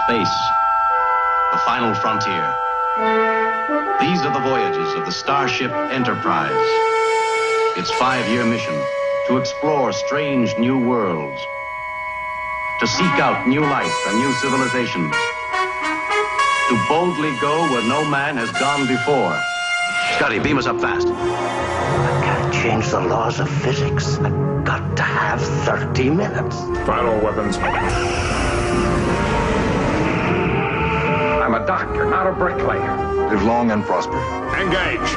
Space, the final frontier. These are the voyages of the Starship Enterprise. Its 5-year mission, to explore strange new worlds, to seek out new life and new civilizations, to boldly go where no man has gone before. Scotty, beam us up fast. I can't change the laws of physics. I've got to have 30 minutes. Final weapons. I'm a doctor, not a bricklayer. Live long and prosper. Engage.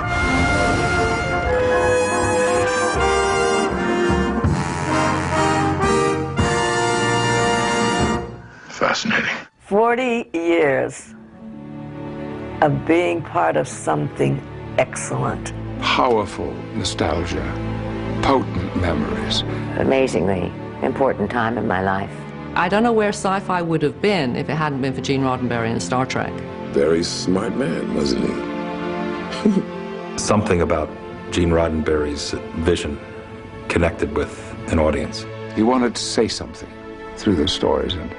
Fascinating. 40 years of being part of something excellent. Powerful nostalgia, potent memories. Amazingly important time in my life. I don't know where sci-fi would have been if it hadn't been for Gene Roddenberry and Star Trek. Very smart man, wasn't he? Something about Gene Roddenberry's vision connected with an audience. He wanted to say something through those stories, and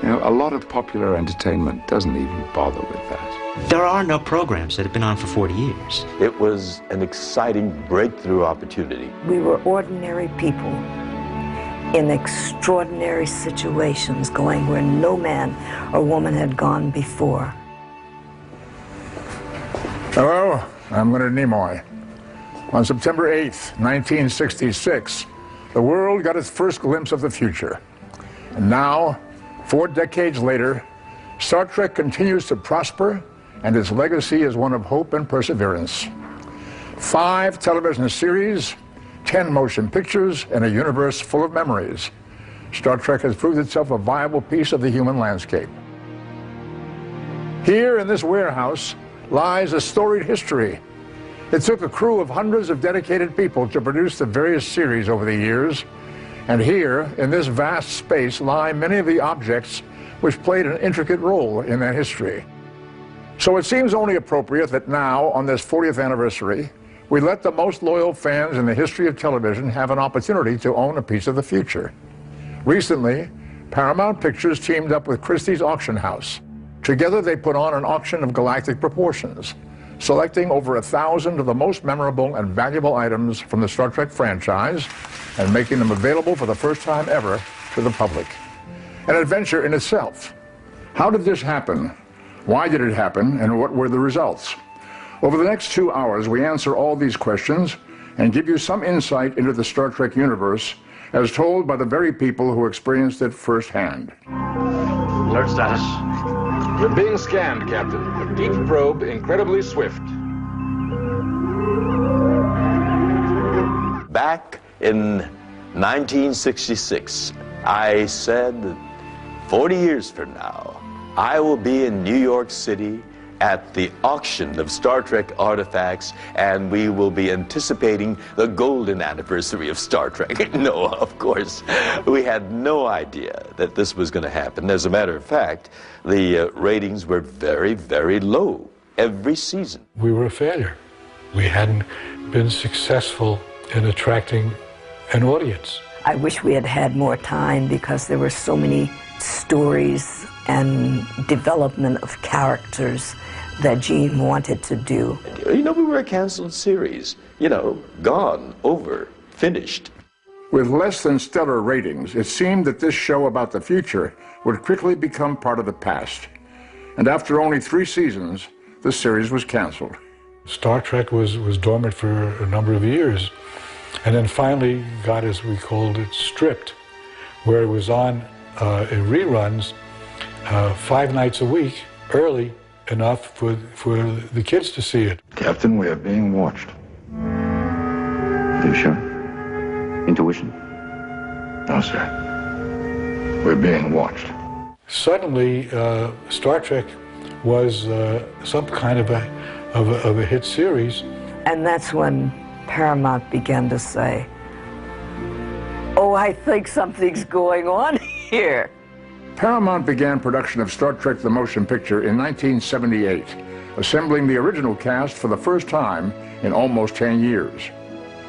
you know, a lot of popular entertainment doesn't even bother with that. There are no programs that have been on for 40 years. It was an exciting breakthrough opportunity. We were ordinary people in extraordinary situations, going where no man or woman had gone before. Hello, I'm Leonard Nimoy. On September 8th, 1966, the world got its first glimpse of the future. And now, 4 decades later, Star Trek continues to prosper, and its legacy is one of hope and perseverance. 5 television series, 10 motion pictures, and a universe full of memories. Star Trek has proved itself a viable piece of the human landscape. Here in this warehouse lies a storied history. It took a crew of hundreds of dedicated people to produce the various series over the years, and here, in this vast space, lie many of the objects which played an intricate role in that history. So it seems only appropriate that now, on this 40th anniversary, we let the most loyal fans in the history of television have an opportunity to own a piece of the future. Recently, Paramount Pictures teamed up with Christie's Auction House. Together they put on an auction of galactic proportions, selecting over 1,000 of the most memorable and valuable items from the Star Trek franchise and making them available for the first time ever to the public. An adventure in itself. How did this happen? Why did it happen? And what were the results? Over the next 2 hours, we answer all these questions and give you some insight into the Star Trek universe as told by the very people who experienced it firsthand. Alert status. You're being scanned, Captain. A deep probe, incredibly swift. Back in 1966, I said that 40 years from now, I will be in New York City at the auction of Star Trek artifacts, and we will be anticipating the golden anniversary of Star Trek. No, of course, we had no idea that this was going to happen. As a matter of fact, the ratings were very, very low every season. We were a failure. We hadn't been successful in attracting an audience. I wish we had had more time because there were so many stories and development of characters that Gene wanted to do. You know, we were a canceled series. You know, gone, over, finished. With less than stellar ratings, it seemed that this show about the future would quickly become part of the past. And after only 3 seasons, the series was canceled. Star Trek was dormant for a number of years, and then finally got, as we called it, stripped, where it was on in reruns 5 nights a week, early enough for the kids to see it. Captain, we are being watched. Are you sure? Intuition? No, sir. We're being watched. Suddenly, Star Trek was some kind of a hit series. And that's when Paramount began to say, "Oh, I think something's going on here." Paramount began production of Star Trek the Motion Picture in 1978, assembling the original cast for the first time in almost 10 years.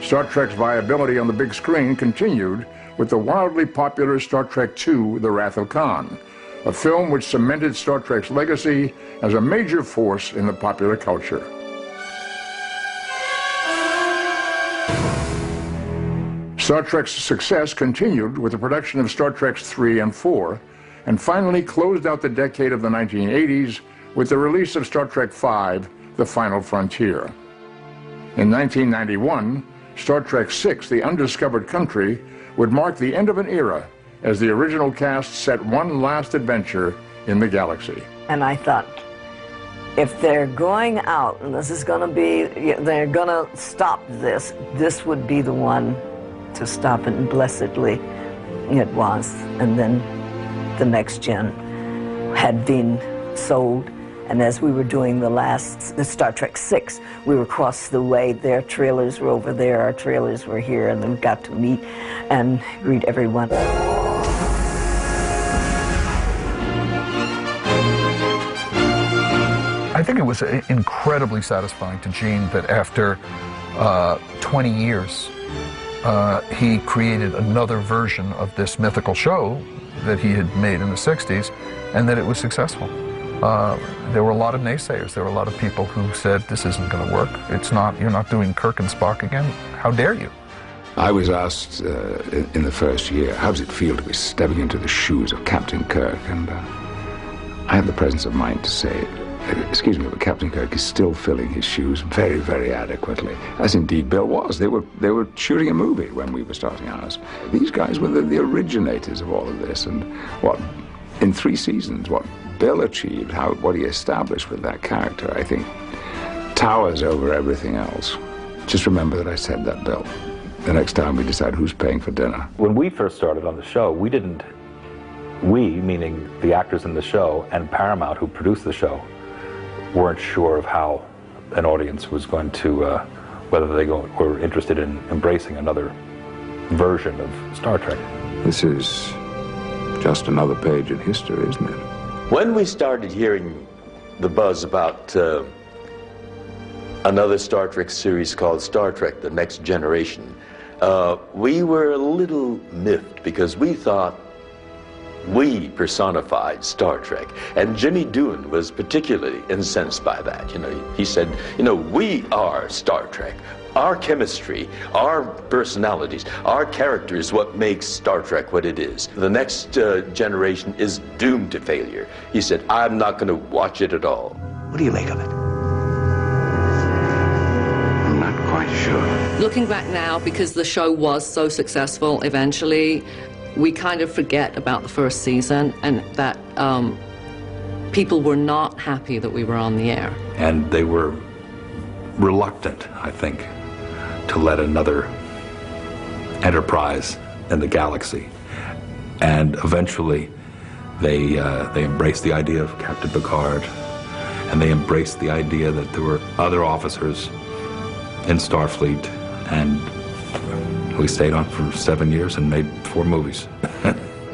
Star Trek's viability on the big screen continued with the wildly popular Star Trek II, The Wrath of Khan, a film which cemented Star Trek's legacy as a major force in the popular culture. Star Trek's success continued with the production of Star Trek 3 and 4, and finally closed out the decade of the 1980s with the release of Star Trek V, The Final Frontier. In 1991, Star Trek VI, The Undiscovered Country, would mark the end of an era as the original cast set one last adventure in the galaxy. And I thought, if they're going out, and this is going to be, they're going to stop this, this would be the one to stop it, and blessedly it was. And then the next gen had been sold, and as we were doing the Star Trek VI, we were across the way, their trailers were over there, our trailers were here, and then we got to meet and greet everyone. I think it was incredibly satisfying to Gene that after 20 years, he created another version of this mythical show that he had made in the 60s, and that it was successful. There were a lot of naysayers. There were a lot of people who said, this isn't going to work. It's not, you're not doing Kirk and Spock again. How dare you? I was asked in the first year, how does it feel to be stepping into the shoes of Captain Kirk? And I had the presence of mind to say, excuse me, but Captain Kirk is still filling his shoes very, very adequately, as indeed Bill was. They were shooting a movie when we were starting ours. These guys were the originators of all of this, and what, in 3 seasons, what Bill achieved, what he established with that character, I think, towers over everything else. Just remember that I said that, Bill. The next time we decide who's paying for dinner. When we first started on the show, we, meaning the actors in the show, and Paramount, who produced the show, weren't sure of how an audience was going to, whether they were interested in embracing another version of Star Trek. This is just another page in history, isn't it? When we started hearing the buzz about another Star Trek series called Star Trek: The Next Generation, we were a little miffed because we thought we personified Star Trek, and Jimmy Doohan was particularly incensed by that. He said, we are Star Trek. Our chemistry, our personalities, our characters, what makes Star Trek what it is. The Next Generation is doomed to failure. He said, I'm not going to watch it at all. What do you make of it? I'm not quite sure. Looking back now, because the show was so successful eventually, we kind of forget about the first season, and that people were not happy that we were on the air. And they were reluctant, I think, to let another enterprise in the galaxy. And eventually, they embraced the idea of Captain Picard, and they embraced the idea that there were other officers in Starfleet, and we stayed on for 7 years and made 4 movies.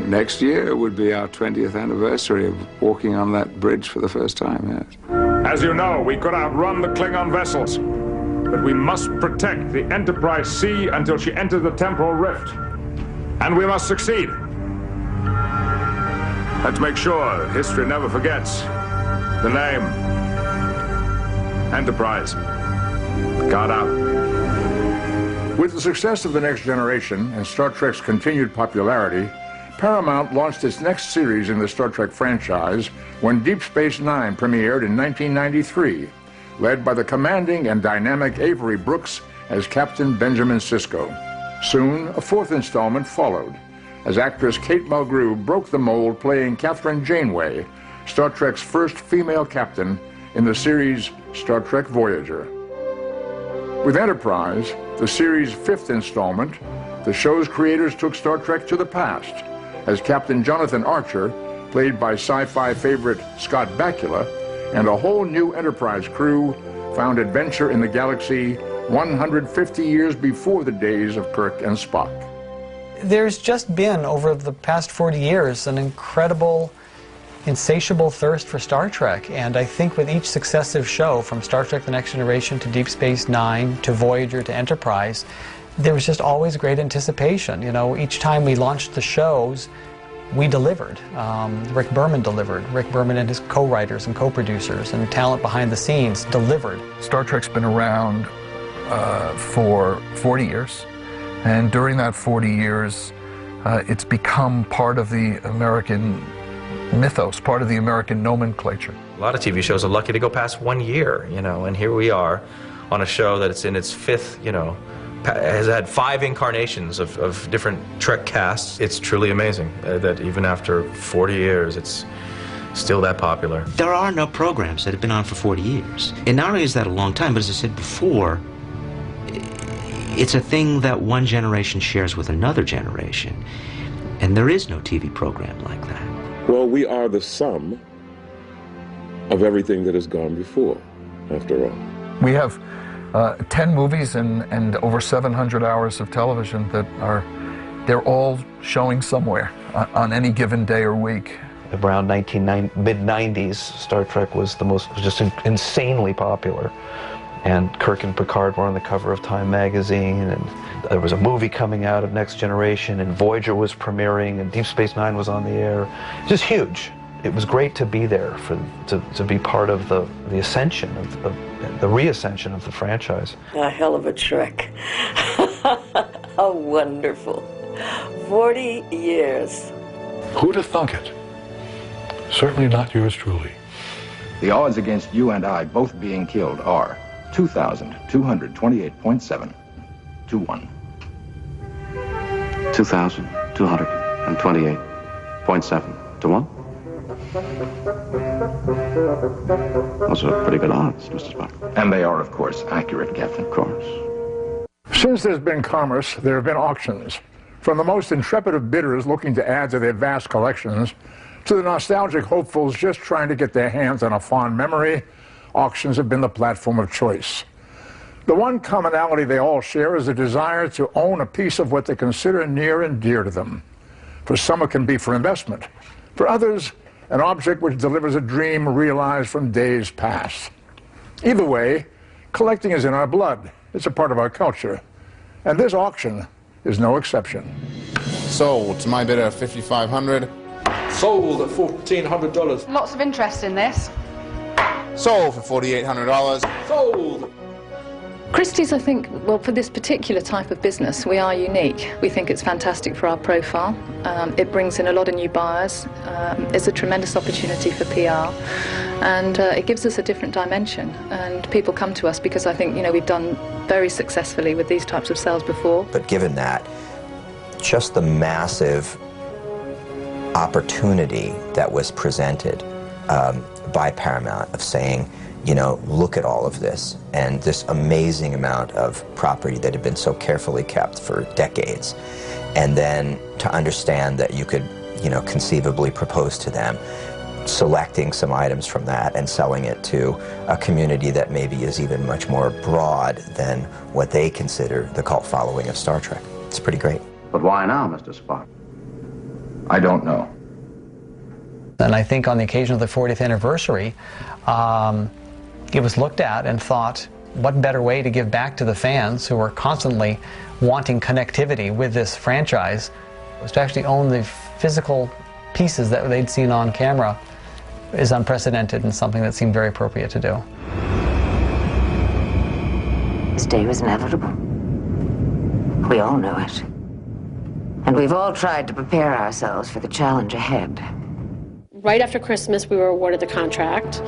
Next year would be our 20th anniversary of walking on that bridge for the first time, yes. As you know, we could outrun the Klingon vessels, but we must protect the Enterprise C until she enters the temporal rift. And we must succeed. Let's make sure history never forgets the name Enterprise. God out. With the success of The Next Generation and Star Trek's continued popularity, Paramount launched its next series in the Star Trek franchise when Deep Space Nine premiered in 1993, led by the commanding and dynamic Avery Brooks as Captain Benjamin Sisko. Soon, a 4th installment followed, as actress Kate Mulgrew broke the mold playing Catherine Janeway, Star Trek's first female captain in the series Star Trek Voyager. With Enterprise, the series' 5th installment, the show's creators took Star Trek to the past, as Captain Jonathan Archer, played by sci-fi favorite Scott Bakula, and a whole new Enterprise crew found adventure in the galaxy 150 years before the days of Kirk and Spock. There's just been, over the past 40 years, an incredible, insatiable thirst for Star Trek, and I think with each successive show, from Star Trek: The Next Generation to Deep Space Nine to Voyager to Enterprise, there was just always great anticipation. Each time we launched the shows, we delivered. Rick Berman delivered. Rick Berman and his co-writers and co-producers and talent behind the scenes delivered. Star Trek's been around for 40 years, and during that 40 years, it's become part of the American mythos, part of the American nomenclature. A lot of TV shows are lucky to go past 1 year, you know, and here we are on a show that's in its fifth, you know, has had 5 incarnations of different Trek casts. It's truly amazing that even after 40 years, it's still that popular. There are no programs that have been on for 40 years. And not only is that a long time, but as I said before, it's a thing that one generation shares with another generation. And there is no TV program like that. Well, we are the sum of everything that has gone before, after all. We have 10 movies and over 700 hours of television that they're all showing somewhere on any given day or week. Around mid-90s, Star Trek was just insanely popular. And Kirk and Picard were on the cover of Time magazine, and there was a movie coming out of Next Generation, and Voyager was premiering, and Deep Space Nine was on the air. Just huge. It was great to be there, to be part of the ascension, of the reascension of the franchise. A hell of a trek. How wonderful. 40 years. Who'd have thunk it? Certainly not yours truly. The odds against you and I both being killed are 2,228.7 to 1. 2,228.7 to 1? Those are pretty good odds, Mr. Spock. And they are, of course, accurate, Captain. Of course. Since there's been commerce, there have been auctions. From the most intrepid of bidders looking to add to their vast collections, to the nostalgic hopefuls just trying to get their hands on a fond memory, auctions have been the platform of choice. The one commonality they all share is a desire to own a piece of what they consider near and dear to them. For some, it can be for investment. For others, an object which delivers a dream realized from days past. Either way, collecting is in our blood. It's a part of our culture. And this auction is no exception. Sold to my bidder at $5,500. Sold at $1,400. Lots of interest in this. Sold for $4,800. Sold! Christie's, I think, well, for this particular type of business, we are unique. We think it's fantastic for our profile. It brings in a lot of new buyers. It's a tremendous opportunity for PR. And it gives us a different dimension. And people come to us because I think, you know, we've done very successfully with these types of sales before. But given that, just the massive opportunity that was presented by Paramount of saying, you know, look at all of this and this amazing amount of property that had been so carefully kept for decades, and then to understand that you could, you know, conceivably propose to them selecting some items from that and selling it to a community that maybe is even much more broad than what they consider the cult following of Star Trek. It's pretty great. But why now, Mr. Spock? I don't know. And I think on the occasion of the 40th anniversary, it was looked at and thought, what better way to give back to the fans who are constantly wanting connectivity with this franchise was to actually own the physical pieces that they'd seen on camera is unprecedented and something that seemed very appropriate to do. This day was inevitable. We all know it. And we've all tried to prepare ourselves for the challenge ahead. Right after Christmas, we were awarded the contract,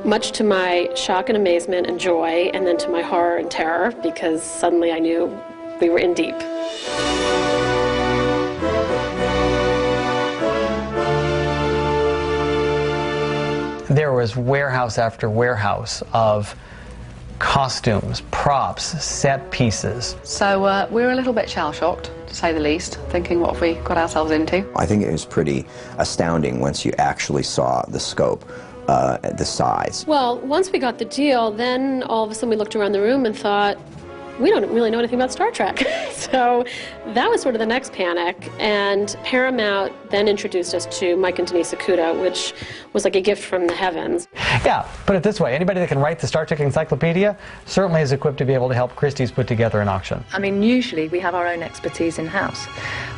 much to my shock and amazement and joy, and then to my horror and terror, because suddenly I knew we were in deep. There was warehouse after warehouse of costumes, props, set pieces. So we were a little bit shell-shocked, to say the least, thinking what have we got ourselves into. I think it was pretty astounding once you actually saw the scope, the size. Well, once we got the deal, then all of a sudden we looked around the room and thought, we don't really know anything about Star Trek. So that was sort of the next panic. And Paramount then introduced us to Mike and Denise Ikuda, which was like a gift from the heavens. Yeah, put it this way, anybody that can write the Star Trek Encyclopedia certainly is equipped to be able to help Christie's put together an auction. I mean, usually we have our own expertise in-house,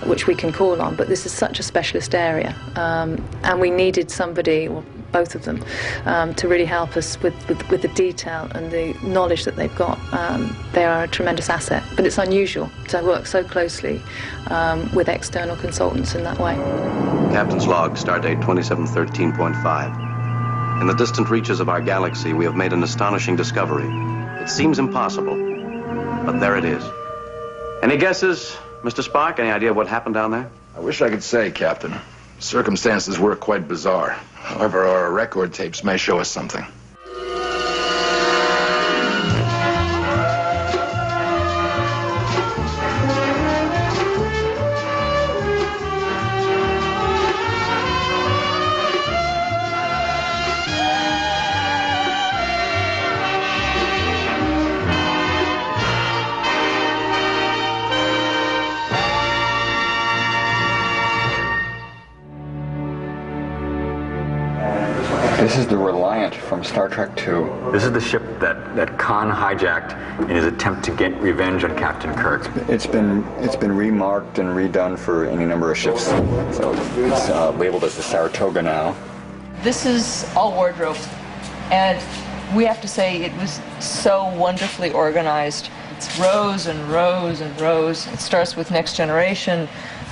which we can call on, but this is such a specialist area, and we needed somebody, or both of them, to really help us with the detail and the knowledge that they've got. They are a tremendous asset, but it's unusual to work so closely with external consultants in that way. Captain's log, stardate 2713.5. In the distant reaches of our galaxy, we have made an astonishing discovery. It seems impossible, but there it is. Any guesses, Mr. Spock? Any idea what happened down there? I wish I could say, Captain. Circumstances were quite bizarre. However, our record tapes may show us something. This is the Reliant from Star Trek II. This is the ship that Khan hijacked in his attempt to get revenge on Captain Kirk. It's been remarked and redone for any number of ships. So it's labeled as the Saratoga now. This is all wardrobe, and we have to say it was so wonderfully organized. It's rows and rows and rows. It starts with Next Generation,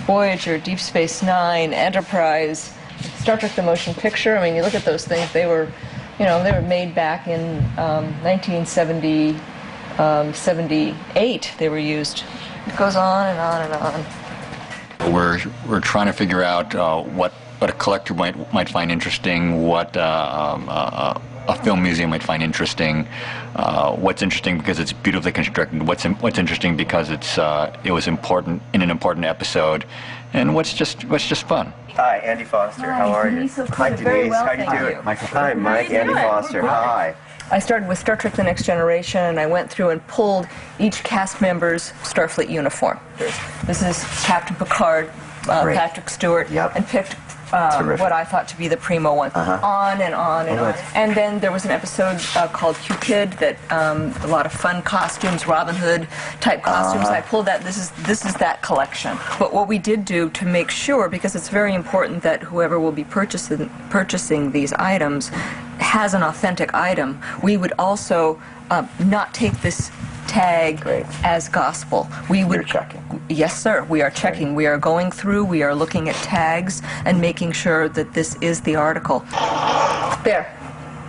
Voyager, Deep Space Nine, Enterprise, Star Trek: The Motion Picture. I mean, you look at those things, they were made back in 1978. They were used. It goes on and on and on. We're trying to figure out what a collector might find interesting, what a film museum might find interesting, what's interesting because it's beautifully constructed, what's interesting because it was important in an important episode, and what's just fun. Hi, Andy Foster. How are you? Hi, Denise. How you doing? Hi, Mike. Andy Foster. Hi. I started with Star Trek: The Next Generation, and I went through and pulled each cast member's Starfleet uniform. This is Captain Picard, Patrick Stewart, and picked what I thought to be the primo one. On and on and on. And then there was an episode called Cupid that a lot of fun costumes, Robin Hood type costumes. I pulled that. This is that collection. But what we did do to make sure, because it's very important that whoever will be purchasing these items has an authentic item, we would also not take this tag as gospel. You're checking. Yes, sir. We are checking. We are going through. We are looking at tags and making sure that this is the article. There.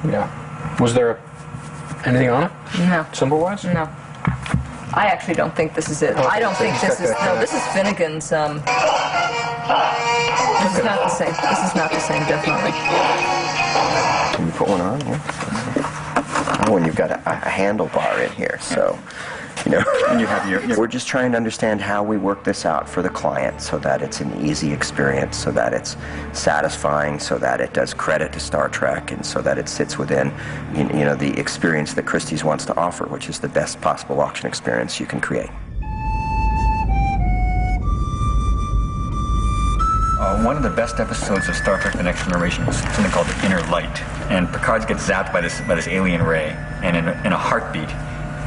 Yeah. Was there anything on it? No. Symbol-wise? No. I actually don't think this is it. I don't think this is. No, this is Finnegan's. This is not the same. This is not the same. Definitely. Can you put one on here? Oh, and you've got a handlebar in here, so, and you have we're just trying to understand how we work this out for the client so that it's an easy experience, so that it's satisfying, so that it does credit to Star Trek, and so that it sits within, the experience that Christie's wants to offer, which is the best possible auction experience you can create. One of the best episodes of Star Trek: The Next Generation was something called The Inner Light, and Picard gets zapped by this alien ray, and in a heartbeat,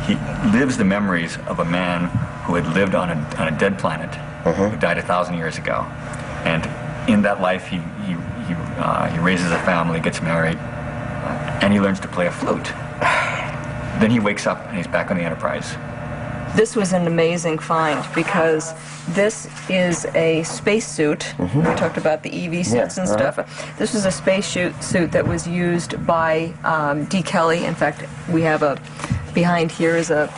he lives the memories of a man who had lived on a dead planet, who died 1,000 years ago, and in that life he raises a family, gets married, and he learns to play a flute. Then he wakes up and he's back on the Enterprise. This was an amazing find because this is a spacesuit. We talked about the EV suits and stuff. This was a spacesuit that was used by D. Kelly. In fact, we have behind here is a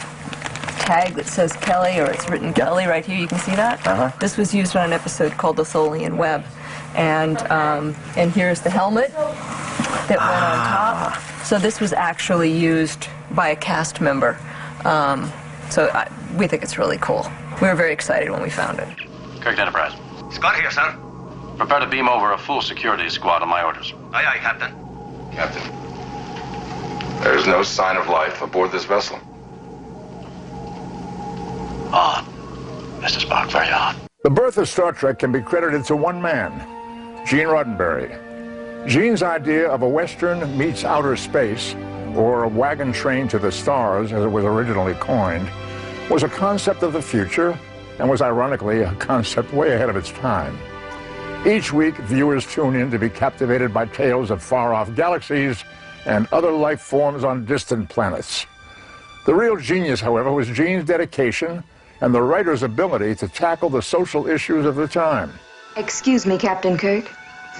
tag that says Kelly, or it's written Kelly right here. You can see that. This was used on an episode called The Tholian Web, and here's the helmet that went on top. So this was actually used by a cast member. So we think it's really cool. We were very excited when we found it. Kirk Enterprise. Scott here, sir. Prepare to beam over a full security squad on my orders. Aye, aye, Captain. Captain, there's no sign of life aboard this vessel. Odd. Mr. Spock, very odd. The birth of Star Trek can be credited to one man, Gene Roddenberry. Gene's idea of a Western meets outer space, or a wagon train to the stars, as it was originally coined, was a concept of the future and was ironically a concept way ahead of its time. Each week, viewers tune in to be captivated by tales of far-off galaxies and other life forms on distant planets. The real genius, however, was Gene's dedication and the writer's ability to tackle the social issues of the time. Excuse me, Captain Kirk.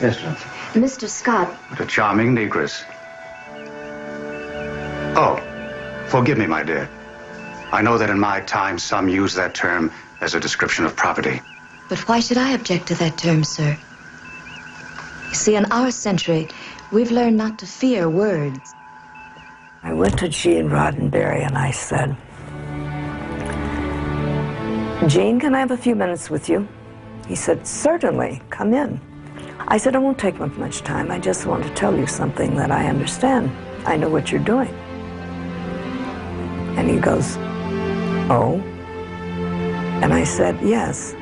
Yes, sir. Mr. Scott. What a charming negress. Oh, forgive me, my dear. I know that in my time some use that term as a description of property. But why should I object to that term, sir? You see, in our century, we've learned not to fear words. I went to Gene Roddenberry and I said, Gene, can I have a few minutes with you? He said, certainly, come in. I said, it won't take much time. I just want to tell you something that I understand. I know what you're doing. And he goes, oh? And I said, yes.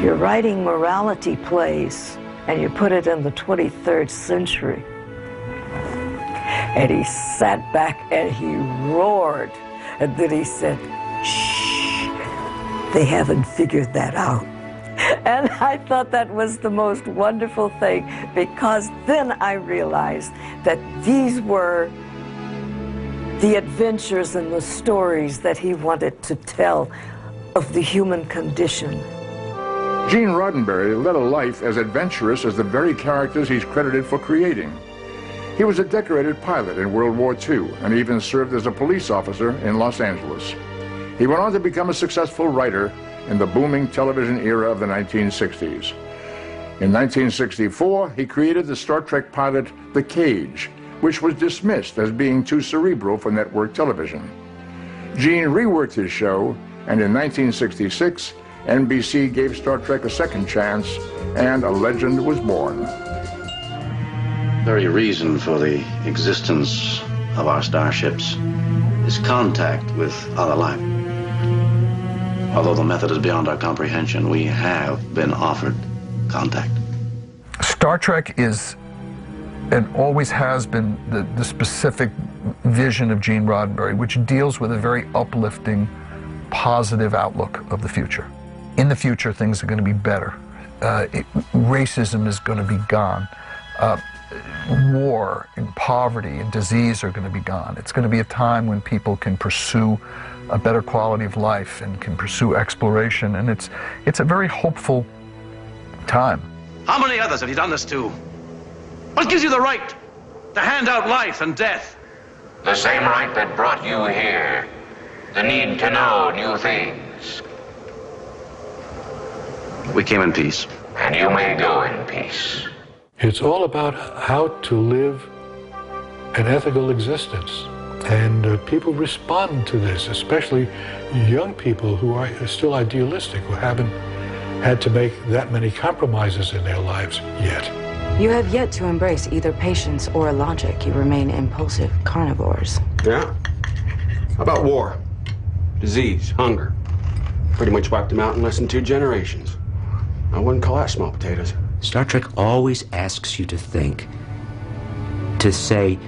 You're writing morality plays, and you put it in the 23rd century. And he sat back and he roared. And then he said, shh, they haven't figured that out. And I thought that was the most wonderful thing, because then I realized that these were the adventures and the stories that he wanted to tell of the human condition. Gene Roddenberry led a life as adventurous as the very characters he's credited for creating. He was a decorated pilot in World War II and even served as a police officer in Los Angeles. He went on to become a successful writer in the booming television era of the 1960s. In 1964, he created the Star Trek pilot The Cage, which was dismissed as being too cerebral for network television. Gene reworked his show, and in 1966, NBC gave Star Trek a second chance, and a legend was born. The very reason for the existence of our starships is contact with other life. Although the method is beyond our comprehension, we have been offered contact. Star Trek is, and always has been, the specific vision of Gene Roddenberry, which deals with a very uplifting, positive outlook of the future. In the future, things are going to be better. Racism is going to be gone. War and poverty and disease are going to be gone. It's going to be a time when people can pursue a better quality of life and can pursue exploration, and it's a very hopeful time. How many others have you done this to? What gives you the right to hand out life and death? The same right that brought you here. The need to know new things. We came in peace. And you may go in peace. It's all about how to live an ethical existence. And people respond to this, especially young people who are still idealistic, who haven't had to make that many compromises in their lives yet. You have yet to embrace either patience or logic. You remain impulsive carnivores. Yeah? How about war? Disease, hunger. Pretty much wiped them out in less than 2 generations. I wouldn't call that small potatoes. Star Trek always asks you to think, to say,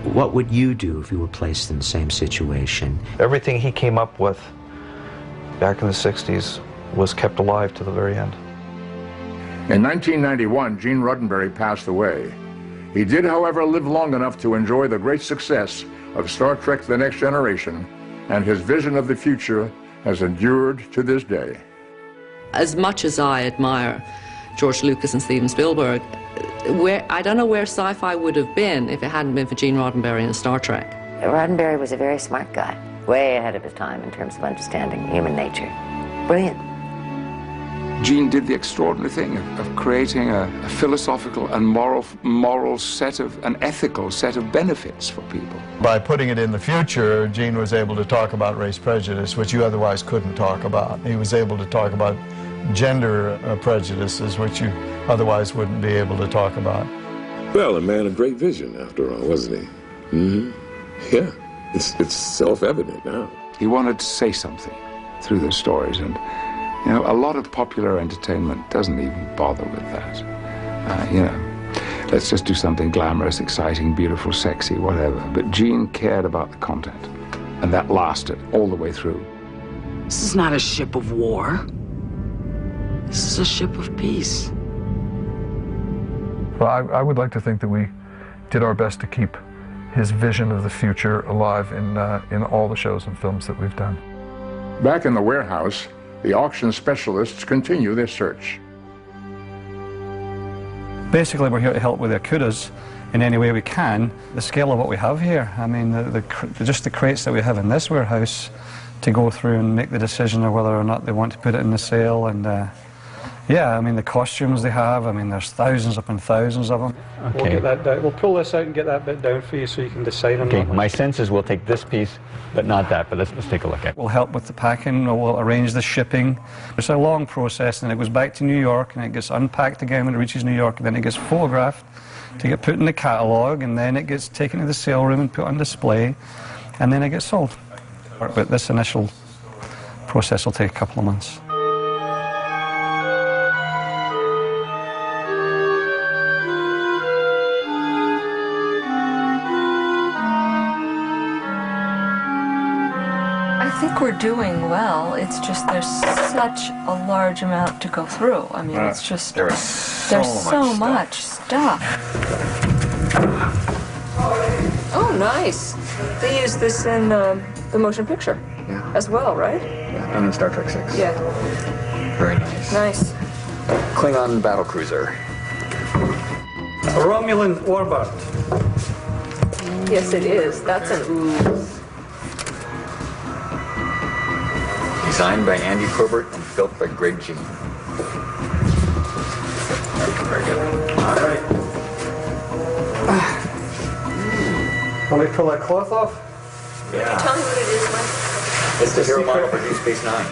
what would you do if you were placed in the same situation? Everything he came up with back in the 60s was kept alive to the very end. In 1991, Gene Roddenberry passed away. He did, however, live long enough to enjoy the great success of Star Trek: The Next Generation, and his vision of the future has endured to this day. As much as I admire George Lucas and Steven Spielberg, I don't know where sci-fi would have been if it hadn't been for Gene Roddenberry and Star Trek. Roddenberry was a very smart guy, way ahead of his time in terms of understanding human nature. Brilliant. Gene did the extraordinary thing of creating a philosophical and moral set of, an ethical set of benefits for people. By putting it in the future, Gene was able to talk about race prejudice, which you otherwise couldn't talk about. He was able to talk about gender prejudices, which you otherwise wouldn't be able to talk about. Well, a man of great vision, after all, wasn't he? Mm-hmm. Yeah, it's self-evident now. He wanted to say something through the stories, and you know, a lot of popular entertainment doesn't even bother with that. You know, let's just do something glamorous, exciting, beautiful, sexy, whatever. But Gene cared about the content, and that lasted all the way through. This is not a ship of war. This is a ship of peace. Well, I would like to think that we did our best to keep his vision of the future alive in all the shows and films that we've done. Back in the warehouse, the auction specialists continue their search. Basically, we're here to help with the Akudas in any way we can. The scale of what we have here, I mean, just the crates that we have in this warehouse to go through and make the decision of whether or not they want to put it in the sale. And yeah, I mean, the costumes they have, I mean, there's thousands upon thousands of them. Okay. We'll get that down. We'll pull this out and get that bit down for you so you can decide on Okay, that. my sense is we'll take this piece, but not that, but let's take a look at it. We'll help with the packing, we'll arrange the shipping. It's a long process, and it goes back to New York, and it gets unpacked again when it reaches New York, and then it gets photographed to get put in the catalogue, and then it gets taken to the sale room and put on display, and then it gets sold. But this initial process will take a couple of months. I think we're doing well. It's just there's such a large amount to go through. I mean, it's just there's so much stuff. Oh, nice. They use this in the motion picture as well, right? Yeah, and in Star Trek 6. Yeah. Very nice. Nice. Klingon battlecruiser. A Romulan warbird. Yes, it is. That's an ooh. Designed by Andy Probert and built by Greg Jean. Very good. All right. Let me pull that cloth off. Yeah. Can you tell me what it is, Mike? It's the hero model for Deep Space Nine.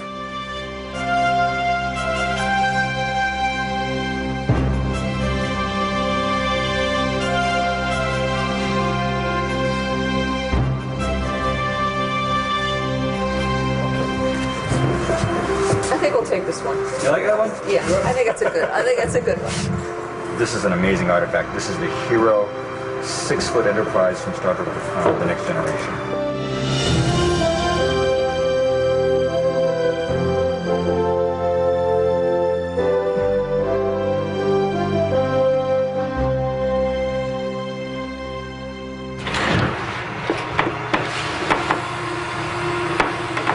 I think we'll take this one. You like that one? Yeah, I think it's a good one. This is an amazing artifact. This is the Hero 6-foot Enterprise from Star Trek The Next Generation.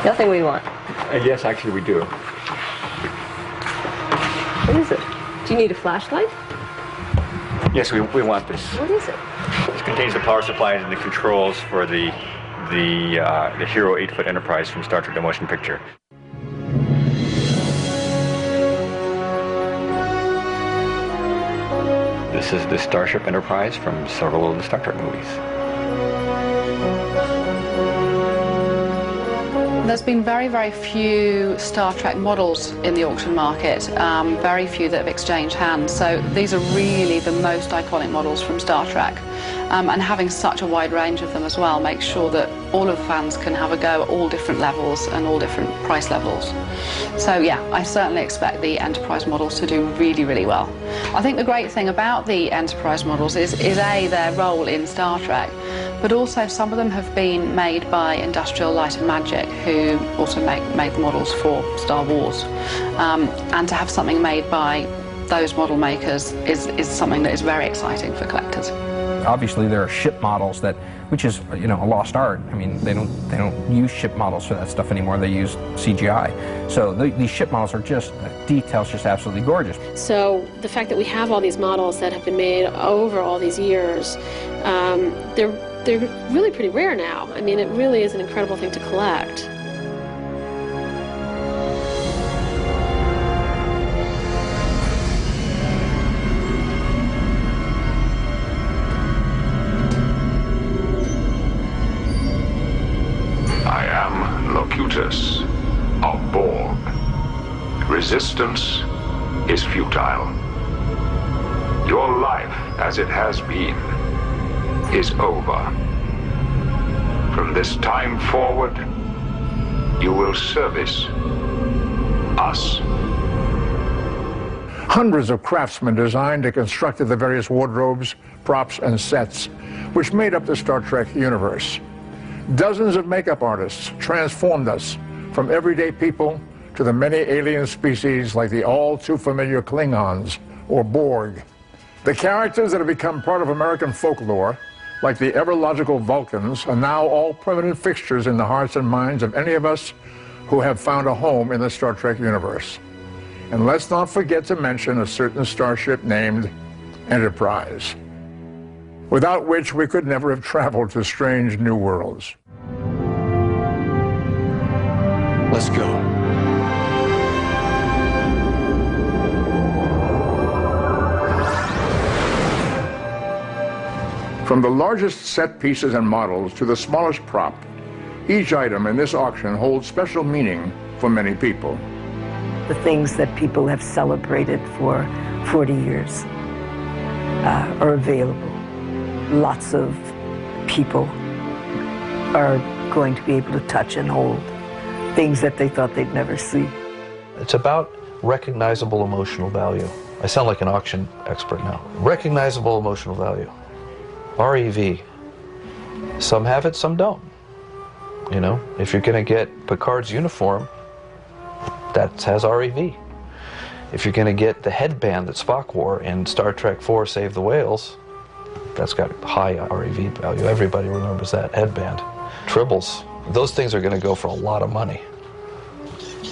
Nothing we want. Yes, actually we do. What is it? Do you need a flashlight? Yes, we want this. What is it? This contains the power supplies and the controls for the Hero 8-foot Enterprise from Star Trek The Motion Picture. This is the Starship Enterprise from several of the Star Trek movies. There's been very, very few Star Trek models in the auction market, very few that have exchanged hands. So these are really the most iconic models from Star Trek. And having such a wide range of them as well makes sure that all of the fans can have a go at all different levels and all different price levels. So yeah, I certainly expect the Enterprise models to do really, really well. I think the great thing about the Enterprise models is A, their role in Star Trek, but also some of them have been made by Industrial Light and Magic, who also make the models for Star Wars. And to have something made by those model makers is something that is very exciting for collectors. Obviously, there are ship models which is a lost art. I mean, they don't use ship models for that stuff anymore. They use CGI. So these ship models are just details, just absolutely gorgeous. So the fact that we have all these models that have been made over all these years, they're really pretty rare now. I mean, it really is an incredible thing to collect. I am Locutus of Borg. Resistance is futile. Your life, as it has been, is over. From this time forward, you will service us. Hundreds of craftsmen designed and constructed the various wardrobes, props, and sets which made up the Star Trek universe. Dozens of makeup artists transformed us from everyday people to the many alien species like the all-too-familiar Klingons or Borg. The characters that have become part of American folklore, like the ever-logical Vulcans, are now all permanent fixtures in the hearts and minds of any of us who have found a home in the Star Trek universe. And let's not forget to mention a certain starship named Enterprise, without which we could never have traveled to strange new worlds. Let's go. From the largest set pieces and models to the smallest prop, each item in this auction holds special meaning for many people. The things that people have celebrated for 40 years are available. Lots of people are going to be able to touch and hold things that they thought they'd never see. It's about recognizable emotional value. I sound like an auction expert now. Recognizable emotional value. REV. Some have it, some don't. You know, if you're going to get Picard's uniform, that has REV. If you're going to get the headband that Spock wore in Star Trek IV Save the Whales, that's got high REV value. Everybody remembers that headband. Tribbles, those things are going to go for a lot of money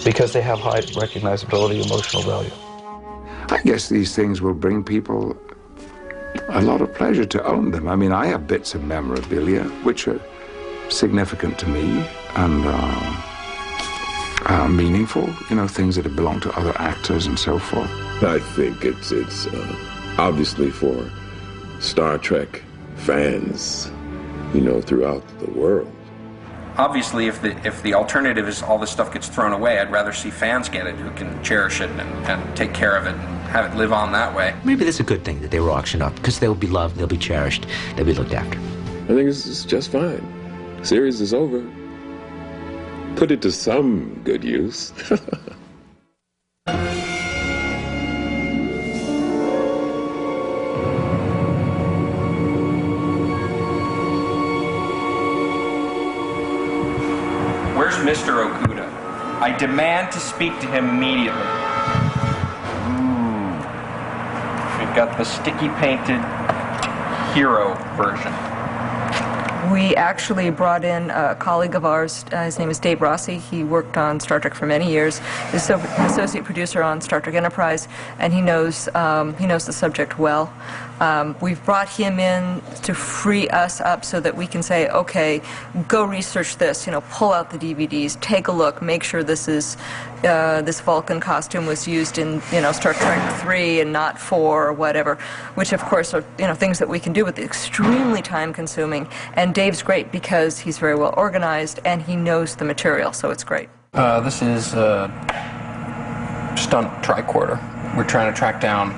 because they have high recognizability, emotional value. I guess these things will bring people a lot of pleasure to own them. I mean, I have bits of memorabilia which are significant to me and meaningful, you know, things that have belonged to other actors and so forth. I think it's obviously for Star Trek fans, you know, throughout the world. Obviously, if the alternative is all this stuff gets thrown away, I'd rather see fans get it who can cherish it and take care of it and have it live on that way. Maybe that's a good thing that they were auctioned off because they'll be loved, they'll be cherished, they'll be looked after. I think it's just fine. Series is over. Put it to some good use. Where's Mr. Okuda? I demand to speak to him immediately. We've got the sticky painted hero version. We actually brought in a colleague of ours, his name is Dave Rossi. He worked on Star Trek for many years. He's an associate producer on Star Trek Enterprise, and he knows the subject well. We've brought him in to free us up so that we can say, okay, go research this, you know, pull out the DVDs, take a look, make sure this is, this Vulcan costume was used in, you know, Star Trek 3 and not 4 or whatever, which of course are, you know, things that we can do, but extremely time consuming. And Dave's great because he's very well organized and he knows the material, so it's great. This is a stunt tricorder. We're trying to track down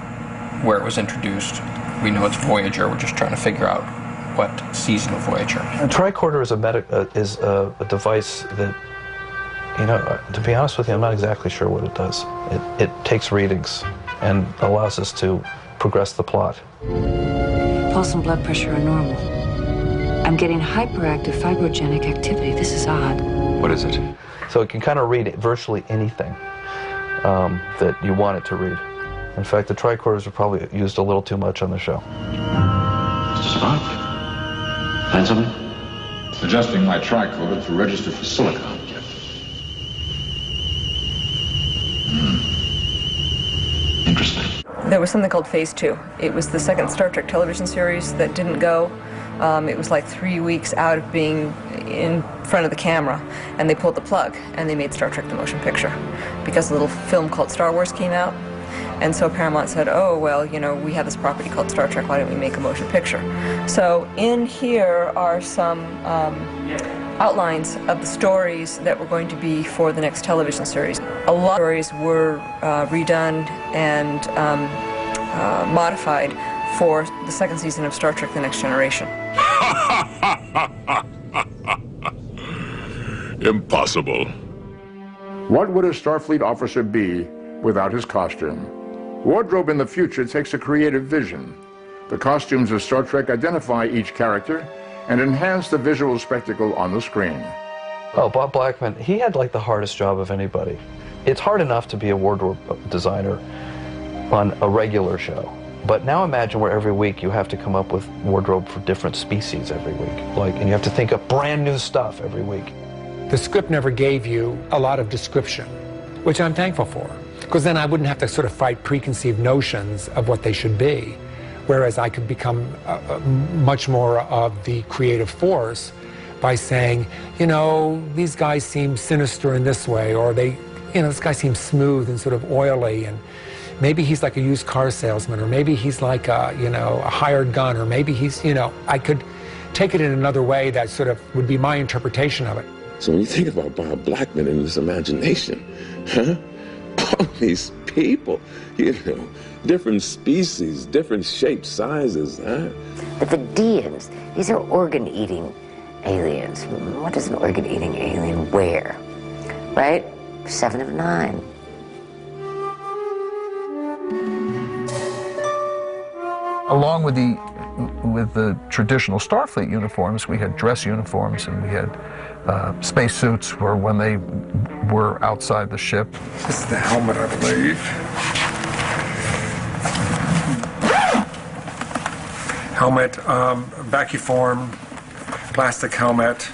where it was introduced. We know it's Voyager. We're just trying to figure out what season of Voyager. A tricorder is a device that, you know, to be honest with you, I'm not exactly sure what it does. It takes readings and allows us to progress the plot. Pulse and blood pressure are normal. I'm getting hyperactive fibrogenic activity. This is odd. What is it? So it can kind of read virtually anything that you want it to read. In fact, the tricorders are probably used a little too much on the show. Mr. Spock? Find something? Adjusting my tricorder to register for silicon, Captain. Interesting. There was something called Phase 2. It was the second Star Trek television series that didn't go. It was like 3 weeks out of being in front of the camera, and they pulled the plug, and they made Star Trek the motion picture because a little film called Star Wars came out. And so Paramount said, oh, well, you know, we have this property called Star Trek, why don't we make a motion picture? So in here are some outlines of the stories that were going to be for the next television series. A lot of stories were redone and modified for the second season of Star Trek: The Next Generation. Impossible. What would a Starfleet officer be without his costume? Wardrobe in the future takes a creative vision. The costumes of Star Trek identify each character and enhance the visual spectacle on the screen. Oh, Bob Blackman, he had like the hardest job of anybody. It's hard enough to be a wardrobe designer on a regular show. But now imagine where every week you have to come up with wardrobe for different species every week. And you have to think of brand new stuff every week. The script never gave you a lot of description, which I'm thankful for, because then I wouldn't have to sort of fight preconceived notions of what they should be, whereas I could become much more of the creative force by saying, you know, these guys seem sinister in this way, or they, you know, this guy seems smooth and sort of oily, and maybe he's like a used car salesman, or maybe he's like a, you know, a hired gun, or maybe he's, you know, I could take it in another way that sort of would be my interpretation of it. So when you think about Bob Blackman and his imagination, huh? All these people, you know, different species, different shapes, sizes, huh? But the Deans, these are organ-eating aliens. What does an organ-eating alien wear? Right? 7 of 9. Along with the traditional Starfleet uniforms, we had dress uniforms, and we had spacesuits for when they were outside the ship. This is the helmet, I believe. Helmet, vacuform, plastic helmet.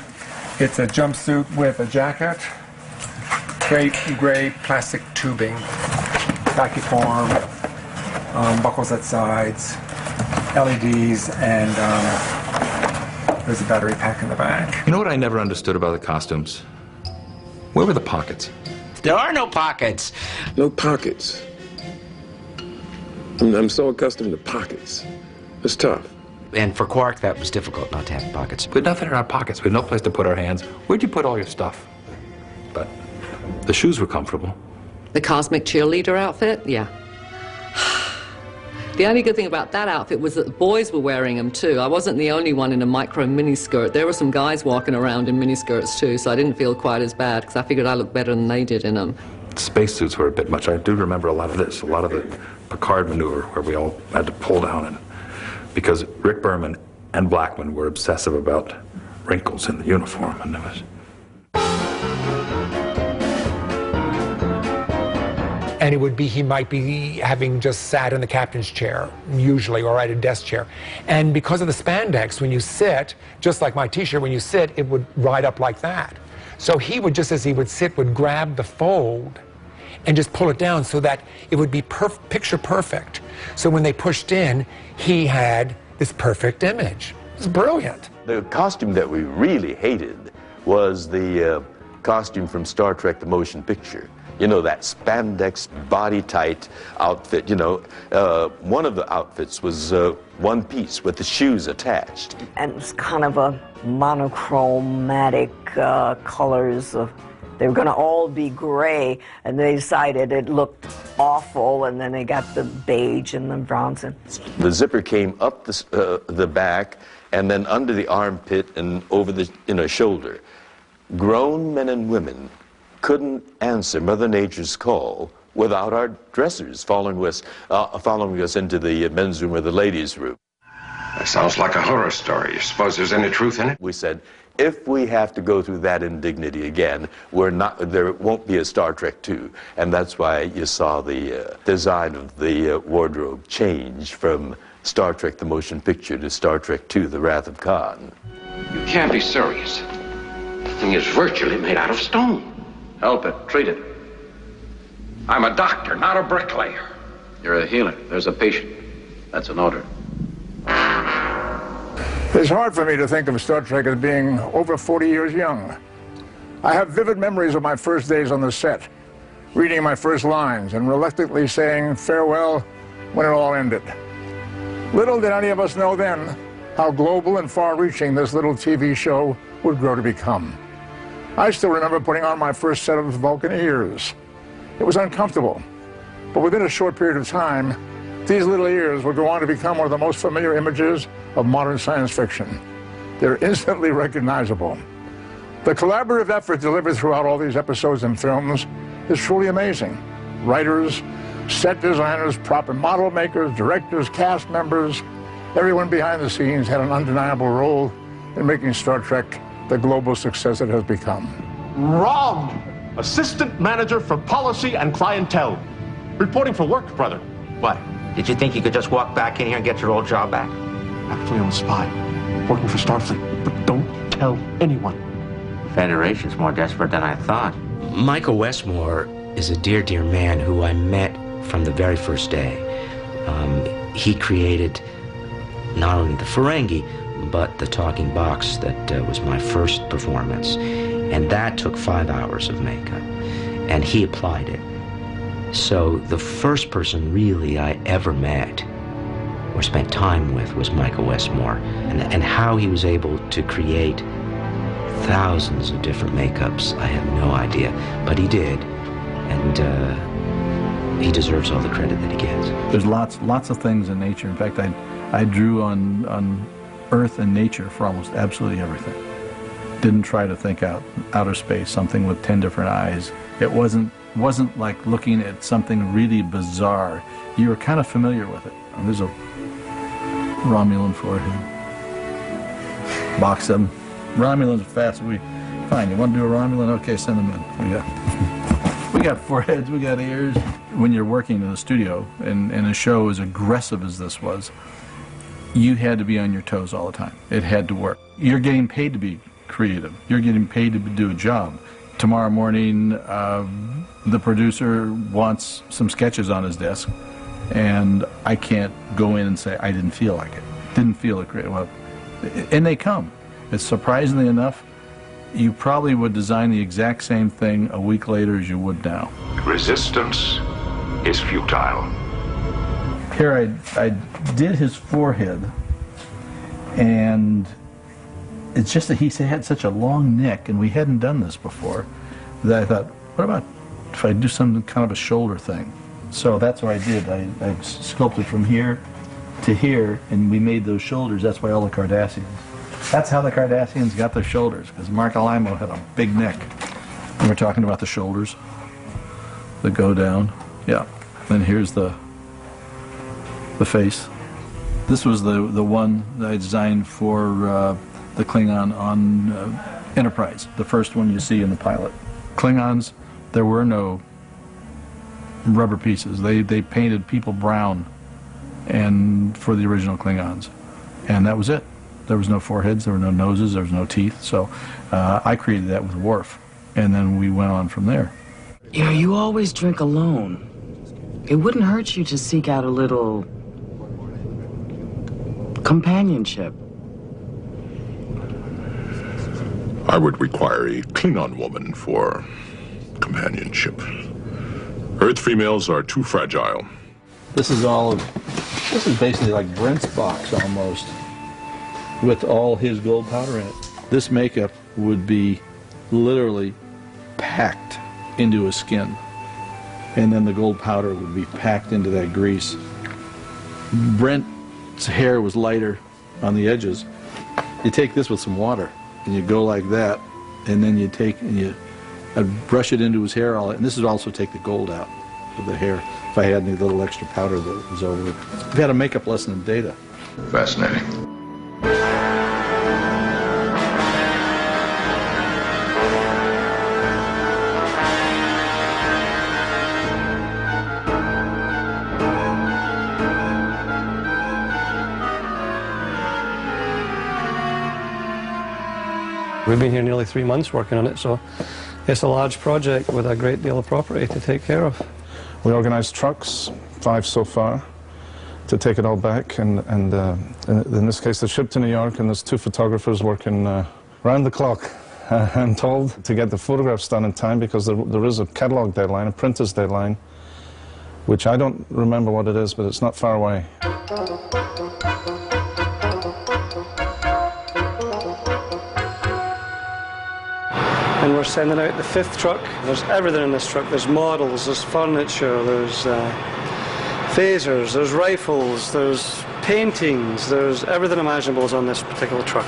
It's a jumpsuit with a jacket, gray plastic tubing, vacuform, buckles at sides, LEDs, and there's a battery pack in the back. You know what I never understood about the costumes? Where were the pockets? There are no pockets. No pockets. I'm so accustomed to pockets. It's tough. And for Quark, that was difficult not to have pockets. We had nothing in our pockets. We had no place to put our hands. Where'd you put all your stuff? But the shoes were comfortable. The cosmic cheerleader outfit? Yeah. The only good thing about that outfit was that the boys were wearing them too. I wasn't the only one in a micro miniskirt. There were some guys walking around in miniskirts too, so I didn't feel quite as bad because I figured I looked better than they did in them. Spacesuits were a bit much. I do remember a lot of this, a lot of the Picard maneuver where we all had to pull down, and because Rick Berman and Blackman were obsessive about wrinkles in the uniform, and it was... And it would be, he might be having just sat in the captain's chair, usually, or at a desk chair. And because of the spandex, when you sit, just like my t-shirt, when you sit, it would ride up like that. So he would, just as he would sit, would grab the fold and just pull it down so that it would be picture perfect. So when they pushed in, he had this perfect image. It was brilliant. The costume that we really hated was the costume from Star Trek: The Motion Picture. You know, that spandex, body-tight outfit, you know. One of the outfits was one piece with the shoes attached. And it was kind of a monochromatic colors. They were going to all be gray, and they decided it looked awful, and then they got the beige and the browns. The zipper came up the back, and then under the armpit and over the shoulder. Grown men and women couldn't answer Mother Nature's call without our dressers following us into the men's room or the ladies' room. That sounds like a horror story. You suppose there's any truth in it? We said, if we have to go through that indignity again, there won't be a Star Trek II. And that's why you saw the design of the wardrobe change from Star Trek: The Motion Picture to Star Trek II: The Wrath of Khan. You can't be serious. The thing is virtually made out of stone. Help it. Treat it. I'm a doctor, not a bricklayer. You're a healer. There's a patient. That's an order. It's hard for me to think of Star Trek as being over 40 years young. I have vivid memories of my first days on the set, reading my first lines and reluctantly saying farewell when it all ended. Little did any of us know then how global and far-reaching this little TV show would grow to become. I still remember putting on my first set of Vulcan ears. It was uncomfortable, but within a short period of time, these little ears would go on to become one of the most familiar images of modern science fiction. They're instantly recognizable. The collaborative effort delivered throughout all these episodes and films is truly amazing. Writers, Set designers, prop and model makers, directors, cast members, everyone behind the scenes had an undeniable role in making Star Trek the global success it has become. Wrong! Assistant manager for policy and clientele. Reporting for work, brother. What? Did you think you could just walk back in here and get your old job back? Actually, I'm a spy, working for Starfleet. But don't tell anyone. Federation's more desperate than I thought. Michael Westmore is a dear, dear man who I met from the very first day. He created not only the Ferengi, but the talking box that was my first performance. And that took 5 hours of makeup. And he applied it. So the first person really I ever met or spent time with was Michael Westmore, and how he was able to create thousands of different makeups, I have no idea, but he did, and he deserves all the credit that he gets. There's lots of things in nature. In fact, I drew on Earth and nature for almost absolutely everything. Didn't try to think out outer space, something with 10 different eyes. It wasn't like looking at something really bizarre. You were kind of familiar with it. And there's a Romulan forehead. Box them. Romulans are fast. Fine, you want to do a Romulan? Okay, send them in. We got foreheads, we got ears. When you're working in a studio and a show as aggressive as this was, you had to be on your toes all the time. It had to work. You're getting paid to be creative. You're getting paid to do a job. Tomorrow morning, the producer wants some sketches on his desk, and I can't go in and say, I didn't feel like it. Didn't feel it great. Well, and they come. It's surprisingly enough, you probably would design the exact same thing a week later as you would now. Resistance is futile. Here I did his forehead, and it's just that he had such a long neck, and we hadn't done this before, that I thought, what about if I do some kind of a shoulder thing? So that's what I did. I sculpted from here to here, and we made those shoulders. That's why all the Cardassians. That's how the Cardassians got their shoulders, because Mark Alimo had a big neck. And we're talking about the shoulders that go down. Yeah. Then here's the face. This was the one that I designed for the Klingon on Enterprise, the first one you see in the pilot. Klingons, there were no rubber pieces. They painted people brown and for the original Klingons. And that was it. There was no foreheads, there were no noses, there was no teeth. So I created that with Worf. And then we went on from there. You know, you always drink alone. It wouldn't hurt you to seek out a little companionship. I would require a Klingon woman for companionship. Earth females are too fragile. This is basically like Brent's box almost, with all his gold powder in it. This makeup would be literally packed into his skin, and then the gold powder would be packed into that grease. Brent's hair was lighter on the edges. You take this with some water, and you go like that, and then you take and you brush it into his hair. And this would also take the gold out of the hair if I had any little extra powder that was over it. We had a makeup lesson in Data. Fascinating. We've been here nearly 3 months working on it, so it's a large project with a great deal of property to take care of. We organised trucks, 5 so far, to take it all back, and in this case, the ship to New York, and there's 2 photographers working round the clock, I'm told, to get the photographs done in time, because there is a catalogue deadline, a printer's deadline, which I don't remember what it is, but it's not far away. And we're sending out the 5th truck. There's everything in this truck. There's models, there's furniture, there's phasers, there's rifles, there's paintings, there's everything imaginable is on this particular truck.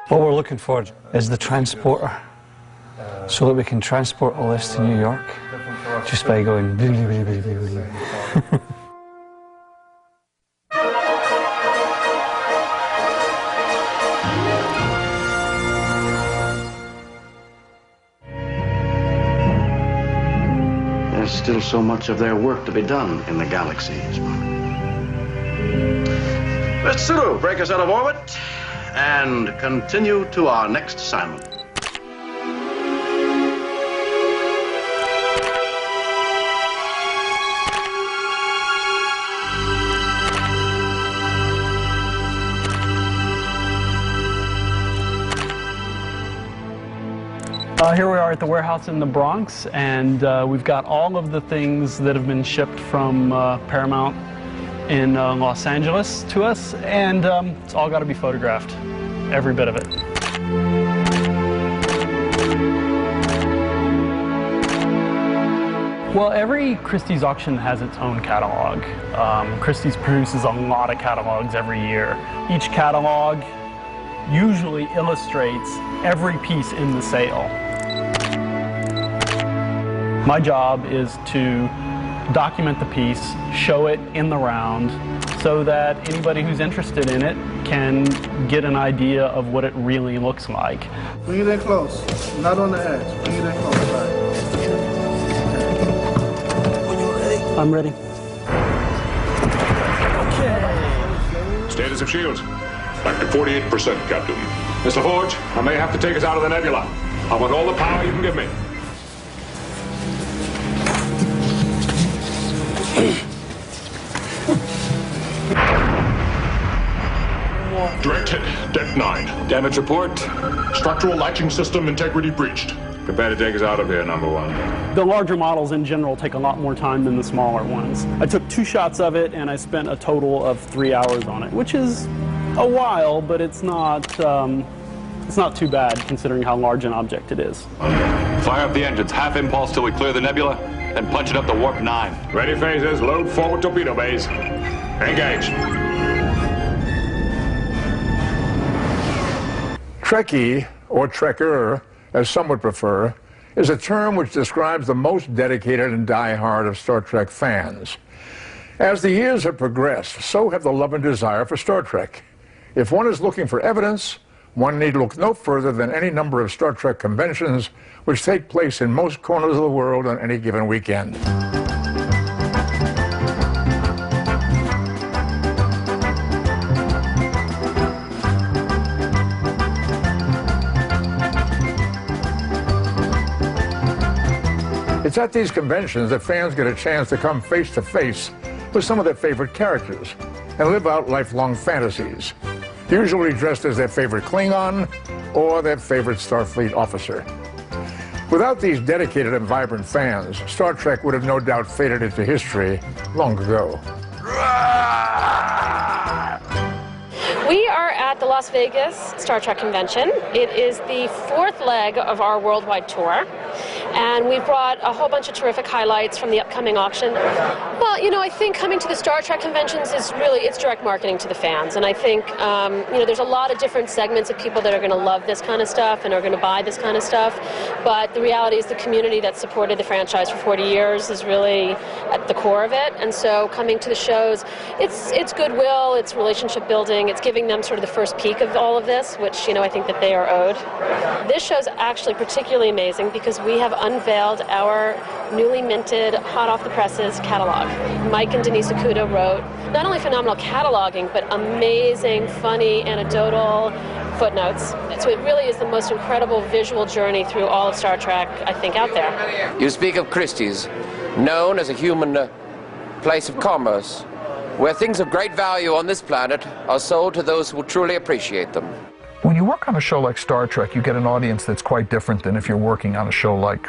What we're looking for is the transporter, so that we can transport all this to New York just by going. There's still so much of their work to be done in the galaxies. Mr. Sulu, break us out of orbit and continue to our next assignment. Here we are at the warehouse in the Bronx, and we've got all of the things that have been shipped from Paramount in Los Angeles to us, and it's all got to be photographed, every bit of it. Well, every Christie's auction has its own catalog. Christie's produces a lot of catalogs every year. Each catalog usually illustrates every piece in the sale. My job is to document the piece, show it in the round, so that anybody who's interested in it can get an idea of what it really looks like. Bring it in close, not on the edge. Bring it in close. Right. I'm ready. Okay. Status of shields. Back to 48%, Captain. Mr. Forge, I may have to take us out of the nebula. I want all the power you can give me. Direct hit, Deck 9. Damage report. Structural latching system integrity breached. Prepare to take us out of here, number 1. The larger models in general take a lot more time than the smaller ones. I took 2 shots of it, and I spent a total of 3 hours on it, which is a while, but it's not too bad considering how large an object it is. Fire up the engines, half impulse till we clear the nebula, then punch it up to warp 9. Ready phasers, load forward torpedo bays. Engage. Trekkie, or Trekker, as some would prefer, is a term which describes the most dedicated and die-hard of Star Trek fans. As the years have progressed, so have the love and desire for Star Trek. If one is looking for evidence, one need look no further than any number of Star Trek conventions which take place in most corners of the world on any given weekend. It's at these conventions that fans get a chance to come face to face with some of their favorite characters and live out lifelong fantasies, usually dressed as their favorite Klingon or their favorite Starfleet officer. Without these dedicated and vibrant fans, Star Trek would have no doubt faded into history long ago. We are at the Las Vegas Star Trek Convention. It is the 4th leg of our worldwide tour. And we've brought a whole bunch of terrific highlights from the upcoming auction. Well, you know, I think coming to the Star Trek conventions is really, it's direct marketing to the fans. And I think, you know, there's a lot of different segments of people that are going to love this kind of stuff and are going to buy this kind of stuff. But the reality is the community that supported the franchise for 40 years is really at the core of it. And so coming to the shows, it's goodwill, it's relationship building, it's giving them sort of the first peek of all of this, which, you know, I think that they are owed. This show's actually particularly amazing because we have unveiled our newly minted, hot off the presses catalog. Mike and Denise Okuda wrote not only phenomenal cataloging, but amazing, funny, anecdotal footnotes. So it really is the most incredible visual journey through all of Star Trek, I think, out there. You speak of Christie's, known as a human place of commerce, where things of great value on this planet are sold to those who will truly appreciate them. When you work on a show like Star Trek, you get an audience that's quite different than if you're working on a show like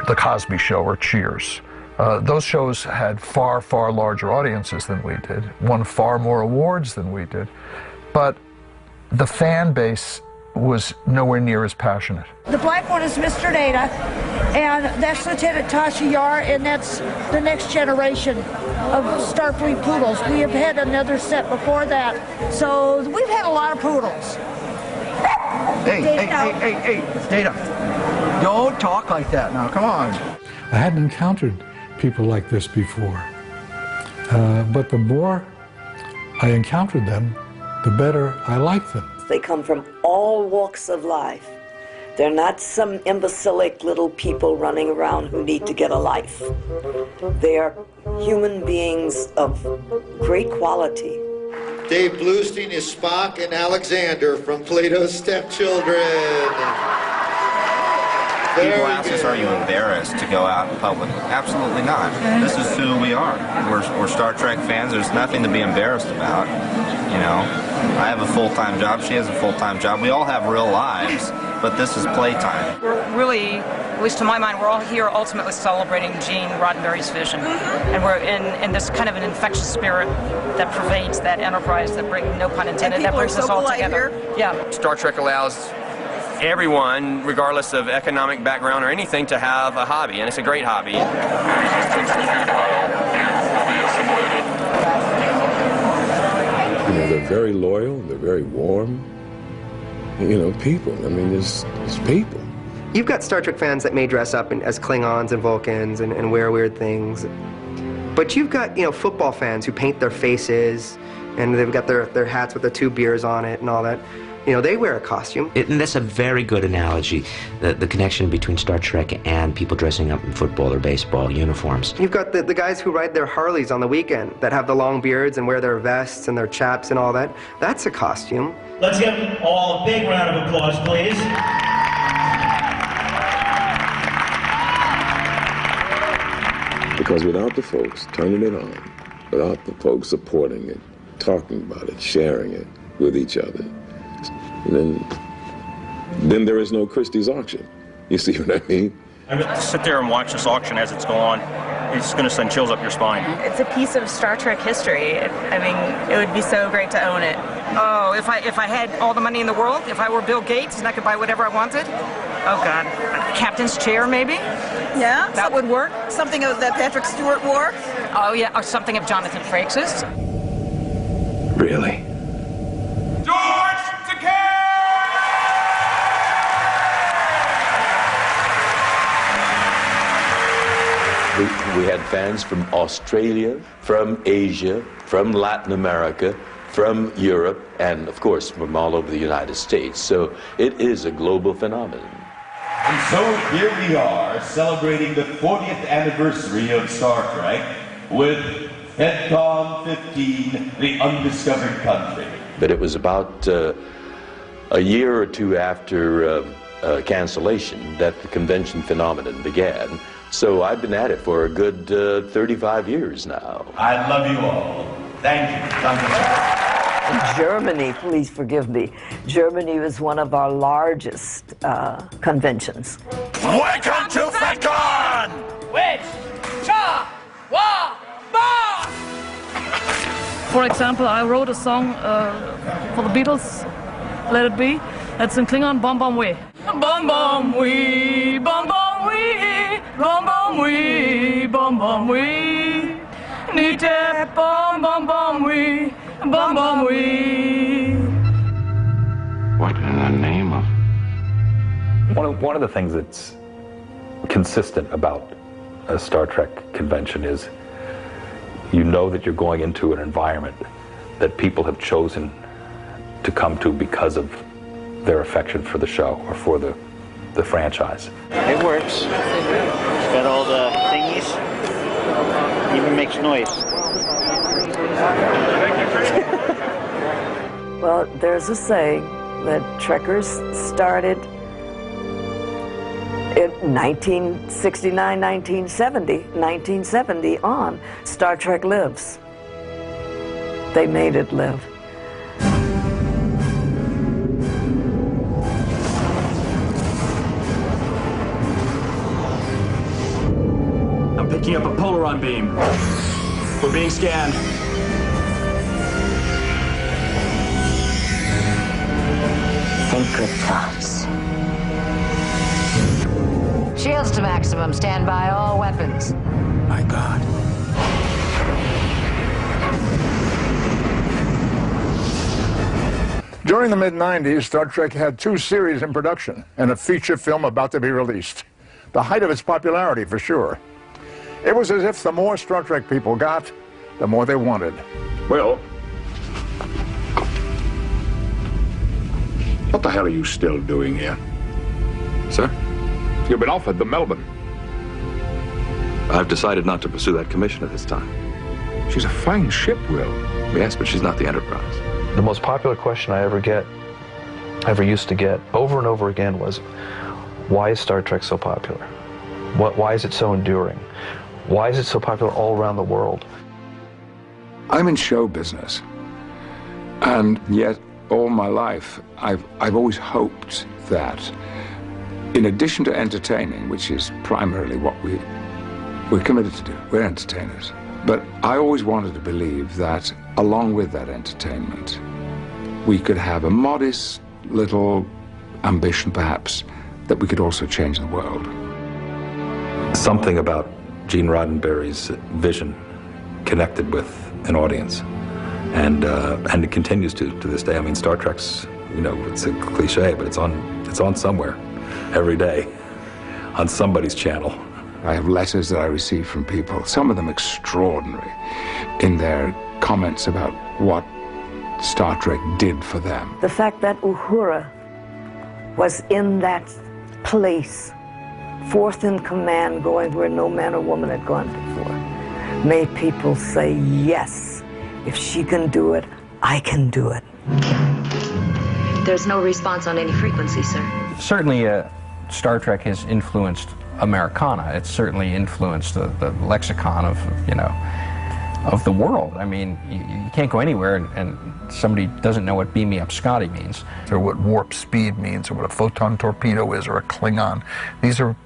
The Cosby Show or Cheers. Those shows had far, far larger audiences than we did, won far more awards than we did, but the fan base was nowhere near as passionate. The black one is Mr. Data, and that's Lieutenant Tasha Yar, and that's the next generation of Starfleet poodles. We have had another set before that, so we've had a lot of poodles. Hey, Data. Don't talk like that now, come on. I hadn't encountered people like this before. But the more I encountered them, the better I liked them. They come from all walks of life. They're not some imbecilic little people running around who need to get a life. They are human beings of great quality. Dave Bluestein is Spock and Alexander from Plato's Stepchildren. People ask us, are you embarrassed to go out in public? Absolutely not. This is who we are. We're Star Trek fans. There's nothing to be embarrassed about. You know, I have a full-time job. She has a full-time job. We all have real lives, but this is playtime. We're really, at least to my mind, we're all here ultimately celebrating Gene Roddenberry's vision. And we're in this kind of an infectious spirit that pervades that enterprise, that brings, no pun intended, that brings us all together. Yeah. Star Trek allows everyone, regardless of economic background or anything, to have a hobby, and it's a great hobby. You know, they're very loyal, they're very warm, you know, people. I mean, it's people. You've got Star Trek fans that may dress up as Klingons and Vulcans and wear weird things. But you've got, you know, football fans who paint their faces, and they've got their hats with the 2 beers on it and all that. You know, they wear a costume. And that's a very good analogy, the connection between Star Trek and people dressing up in football or baseball uniforms. You've got the guys who ride their Harleys on the weekend that have the long beards and wear their vests and their chaps and all that. That's a costume. Let's give them all a big round of applause, please. Because without the folks turning it on, without the folks supporting it, talking about it, sharing it with each other, then there is no Christie's auction. You see what I mean? I mean, sit there and watch this auction as it's going on. It's going to send chills up your spine. It's a piece of Star Trek history. I mean, it would be so great to own it. Oh, if I had all the money in the world, if I were Bill Gates and I could buy whatever I wanted? Oh, God. A captain's chair, maybe? Yeah? That would work. Something that Patrick Stewart wore? Oh, yeah, or something of Jonathan Frakes's. Really? We had fans from Australia, from Asia, from Latin America, from Europe, and of course from all over the United States. So it is a global phenomenon. And so here we are, celebrating the 40th anniversary of Star Trek with FedCon 15, The Undiscovered Country. But it was about a year or two after cancellation that the convention phenomenon began. So I've been at it for a good 35 years now. I love you all. Thank you. Germany, please forgive me, Germany was one of our largest conventions. Welcome to FedCon! Which? Cha! Wa! Ba! For example, I wrote a song for the Beatles, Let It Be. That's in Klingon, Bom Bom Wee. Bom Bom Wee, Bom Bom Wee, Bom Bom Wee, Bom Bom Wee. Nite Bom Bom Bom Wee, Bom Bom Wee. What in the name of... One of the things that's consistent about a Star Trek convention is you know that you're going into an environment that people have chosen to come to because of their affection for the show or for the franchise. It works. It's got all the thingies. Even makes noise. Well, there's a saying that Trekkers started in 1969, 1970 on. Star Trek lives. They made it live. I'm picking up a Polaron beam. We're being scanned. Sacred thoughts. Shields to maximum. Stand by all weapons. My God. During the mid-90s, Star Trek had 2 series in production and a feature film about to be released. The height of its popularity, for sure. It was as if the more Star Trek people got, the more they wanted. Well, what the hell are you still doing here? Sir? You've been offered the Melbourne. I've decided not to pursue that commission at this time. She's a fine ship, Will. Yes, but she's not the Enterprise. The most popular question I ever used to get, over and over again, was, why is Star Trek so popular? Why is it so enduring? Why is it so popular all around the world? I'm in show business, and yet all my life I've always hoped that, in addition to entertaining, which is primarily what we're committed to do, we're entertainers, but I always wanted to believe that along with that entertainment, we could have a modest little ambition, perhaps, that we could also change the world. Something about Gene Roddenberry's vision connected with an audience, and it continues to this day. I mean, Star Trek's, you know, it's a cliche, but it's on somewhere every day on somebody's channel. I have letters that I receive from people, some of them extraordinary, in their comments about what Star Trek did for them. The fact that Uhura was in that place, fourth in command, going where no man or woman had gone before, made people say, yes, if she can do it, I can do it. There's no response on any frequency, sir. Certainly, Star Trek has influenced Americana. It's certainly influenced the lexicon of, you know, of the world. I mean, you can't go anywhere and somebody doesn't know what beam me up Scotty means. Or what warp speed means, or what a photon torpedo is, or a Klingon. These are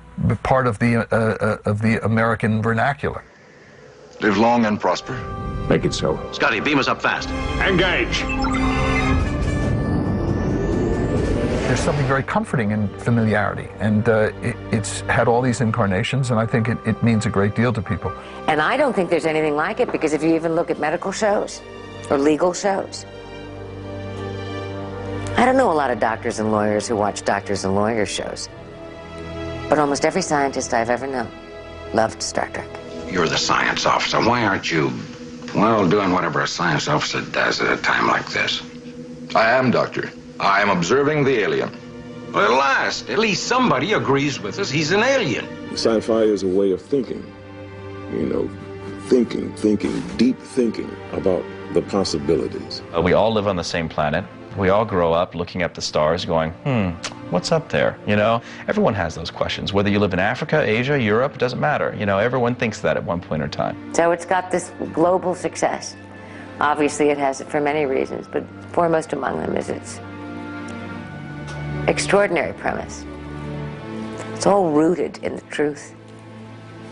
part of the American vernacular. Live long and prosper. Make it so. Scotty, beam us up fast. Engage! There's something very comforting in familiarity, and it's had all these incarnations, and I think it means a great deal to people. And I don't think there's anything like it, because if you even look at medical shows or legal shows, I don't know a lot of doctors and lawyers who watch doctors and lawyers shows, but almost every scientist I've ever known loved Star Trek. You're the science officer. Why aren't you, well, doing whatever a science officer does at a time like this? I am, Doctor. I am observing the alien. Well, at least somebody agrees with us he's an alien. Sci-fi is a way of thinking. You know, thinking, deep thinking about the possibilities. We all live on the same planet. We all grow up looking up the stars going, what's up there? You know, everyone has those questions. Whether you live in Africa, Asia, Europe, it doesn't matter. You know, everyone thinks that at one point in time. So it's got this global success. Obviously it has it for many reasons, but foremost among them is its extraordinary premise. It's all rooted in the truth.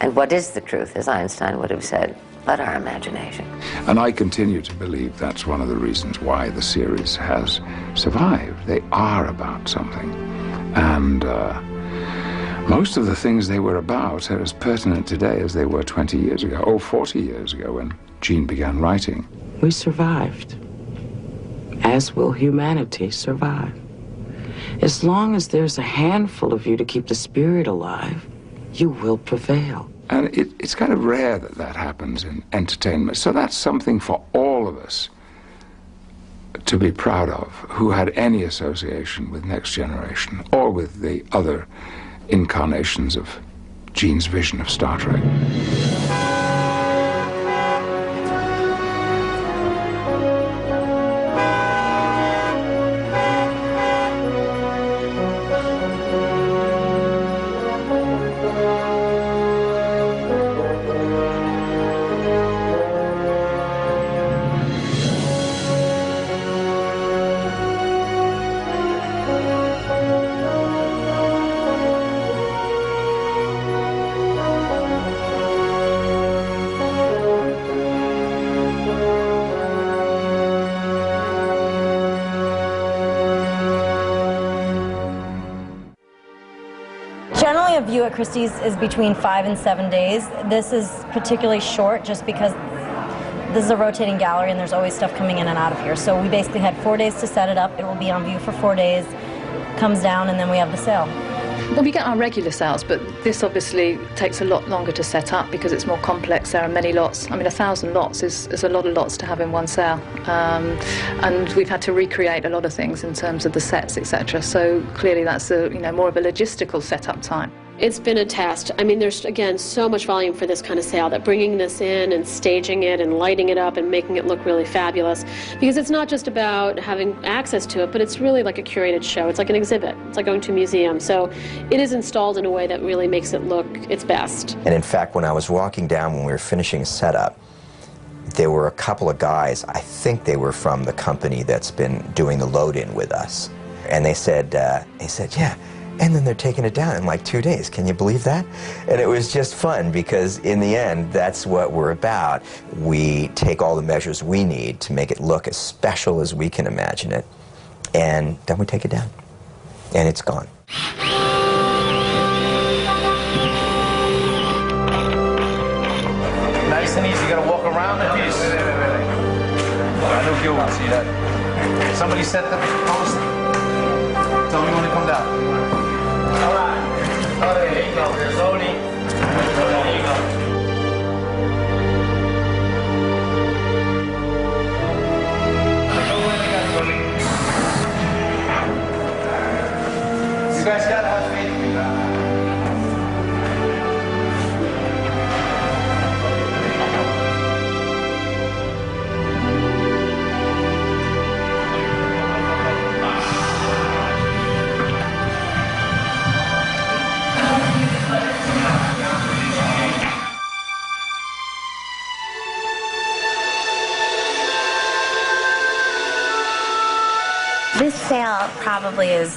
And what is the truth, as Einstein would have said? But our imagination. And I continue to believe that's one of the reasons why the series has survived. They are about something. And most of the things they were about are as pertinent today as they were 20 years ago, 40 years ago, when Gene began writing. We survived, as will humanity survive. As long as there's a handful of you to keep the spirit alive, you will prevail. And it's kind of rare that that happens in entertainment. So that's something for all of us to be proud of, who had any association with Next Generation or with the other incarnations of Gene's vision of Star Trek. Generally, a view at Christie's is between 5 and 7 days. This is particularly short just because this is a rotating gallery and there's always stuff coming in and out of here. So we basically had 4 days to set it up. It will be on view for 4 days, comes down, and then we have the sale. Well, we get our regular sales, but this obviously takes a lot longer to set up because it's more complex. There are many lots. I mean, 1,000 lots is a lot of lots to have in one sale. And we've had to recreate a lot of things in terms of the sets, etc. So clearly that's more of a logistical setup time. It's been a test. I mean, there's, again, so much volume for this kind of sale that bringing this in and staging it and lighting it up and making it look really fabulous, because it's not just about having access to it, but it's really like a curated show. It's like an exhibit. It's like going to a museum. So it is installed in a way that really makes it look its best. And in fact, when I was walking down when we were finishing a setup, there were a couple of guys, I think they were from the company that's been doing the load-in with us. And they said, yeah, and then they're taking it down in like 2 days. Can you believe that? And it was just fun because in the end, that's what we're about. We take all the measures we need to make it look as special as we can imagine it, and then we take it down, and it's gone. Nice and easy. You gotta walk around the piece. I know Gil wants to see that. Somebody set the post. Tell me when to come down. All right. Oh, there you go. There's Odie. There you go. You guys gotta have faith in me. This sale probably is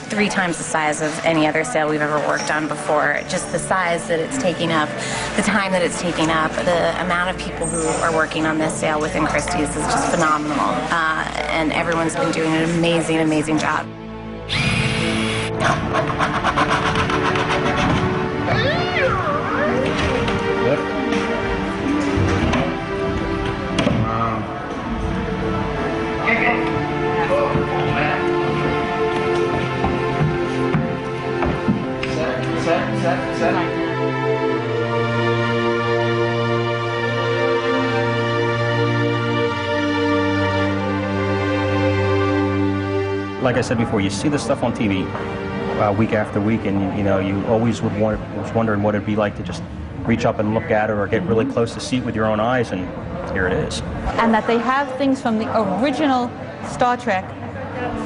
3 times the size of any other sale we've ever worked on before. Just the size that it's taking up, the time that it's taking up, the amount of people who are working on this sale within Christie's is just phenomenal. And everyone's been doing an amazing, amazing job. Like I said before, you see this stuff on TV week after week, and you always was wondering what it'd be like to just reach up and look at it or get really close to see it with your own eyes, and here it is. And that they have things from the original Star Trek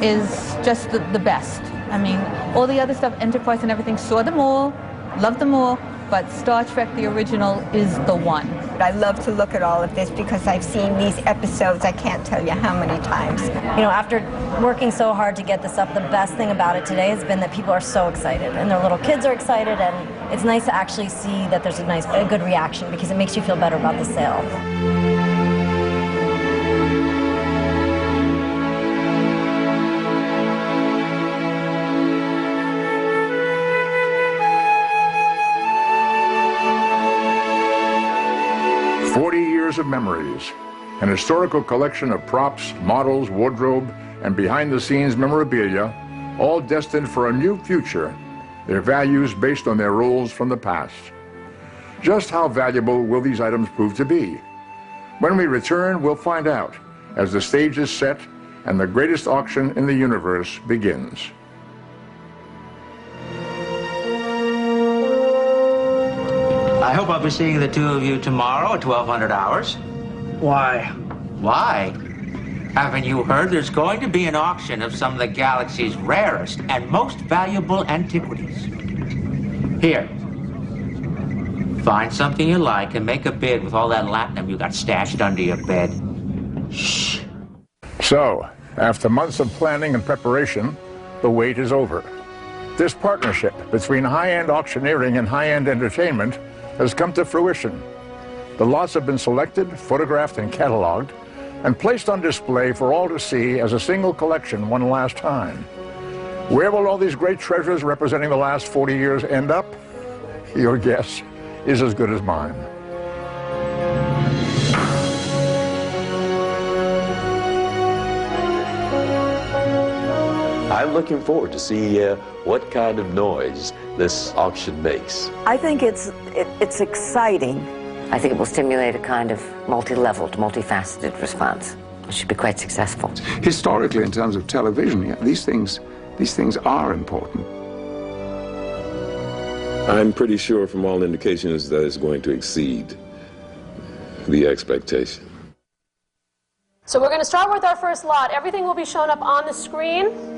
is just the best. I mean, all the other stuff, Enterprise and everything, saw them all, loved them all, but Star Trek, the original, is the one. I love to look at all of this because I've seen these episodes, I can't tell you how many times. After working so hard to get this up, the best thing about it today has been that people are so excited, and their little kids are excited, and it's nice to actually see that there's a good reaction because it makes you feel better about the sale. 40 years of memories, an historical collection of props, models, wardrobe, and behind-the-scenes memorabilia, all destined for a new future, their values based on their roles from the past. Just how valuable will these items prove to be? When we return, we'll find out as the stage is set and the greatest auction in the universe begins. I hope I'll be seeing the two of you tomorrow at 1200 hours. Why? Why? Haven't you heard there's going to be an auction of some of the galaxy's rarest and most valuable antiquities? Here. Find something you like and make a bid with all that latinum you got stashed under your bed. Shh. So, after months of planning and preparation, the wait is over. This partnership between high-end auctioneering and high-end entertainment has come to fruition. The lots have been selected, photographed, and cataloged, and placed on display for all to see as a single collection one last time. Where will all these great treasures representing the last 40 years end up? Your guess is as good as mine. I'm looking forward to see what kind of noise this auction makes. I think it's exciting. I think it will stimulate a kind of multi-leveled, multifaceted response. It should be quite successful. Historically, in terms of television, yeah, these things are important. I'm pretty sure from all indications that it's going to exceed the expectation. So we're going to start with our first lot. Everything will be shown up on the screen.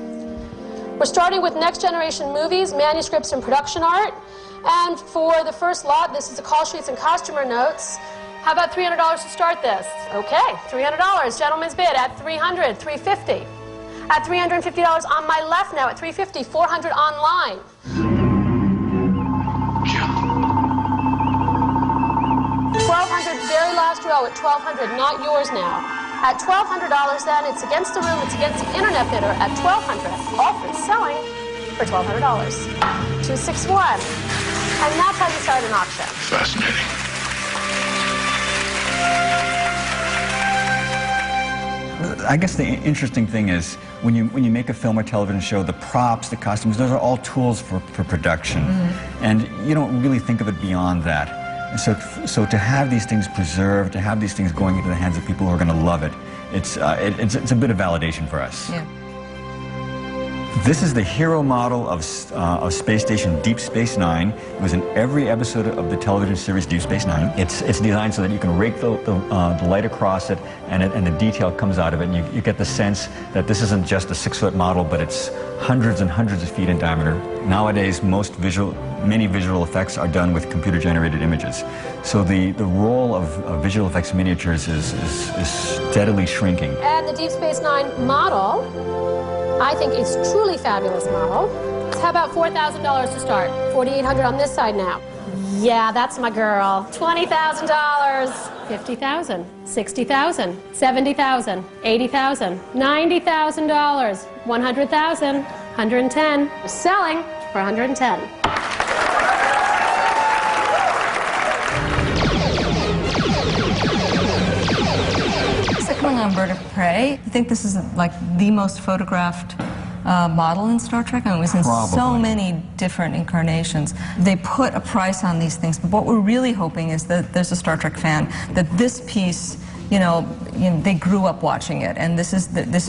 We're starting with Next Generation Movies, Manuscripts and Production Art. And for the first lot, this is the call sheets and costumer notes. How about $300 to start this? Okay, $300. Gentleman's bid at $300, $350. At $350 on my left now, at $350, $400 online. $1,200, very last row at $1,200, not yours now. At $1,200 then, it's against the room, it's against the internet bidder at $1,200. Offer selling for $1,200. 261. And that's how you start an auction. Fascinating. I guess the interesting thing is when you make a film or television show, the props, the costumes, those are all tools for production. And you don't really think of it beyond that. And so to have these things preserved, to have these things going into the hands of people who are going to love it, it's a bit of validation for us. Yeah. This is the hero model of Space Station Deep Space Nine. It was in every episode of the television series Deep Space Nine. It's designed so that you can rake the light across it, and the detail comes out of it, and you get the sense that this isn't just a 6-foot model, but it's hundreds and hundreds of feet in diameter. Nowadays, many visual effects are done with computer-generated images. So the role of visual effects miniatures is steadily shrinking. And the Deep Space Nine model, I think, is truly fabulous model. How about $4,000 to start? $4,800 on this side now. Yeah, that's my girl. $20,000, $50,000, $60,000, $70,000, $80,000, $90,000, $100,000, $110,000. Selling for $110,000. On Bird of Prey. I think this is like the most photographed model in Star Trek. I mean, it was in so many different incarnations. They put a price on these things, but what we're really hoping is that there's a Star Trek fan, that this piece, they grew up watching it, and this is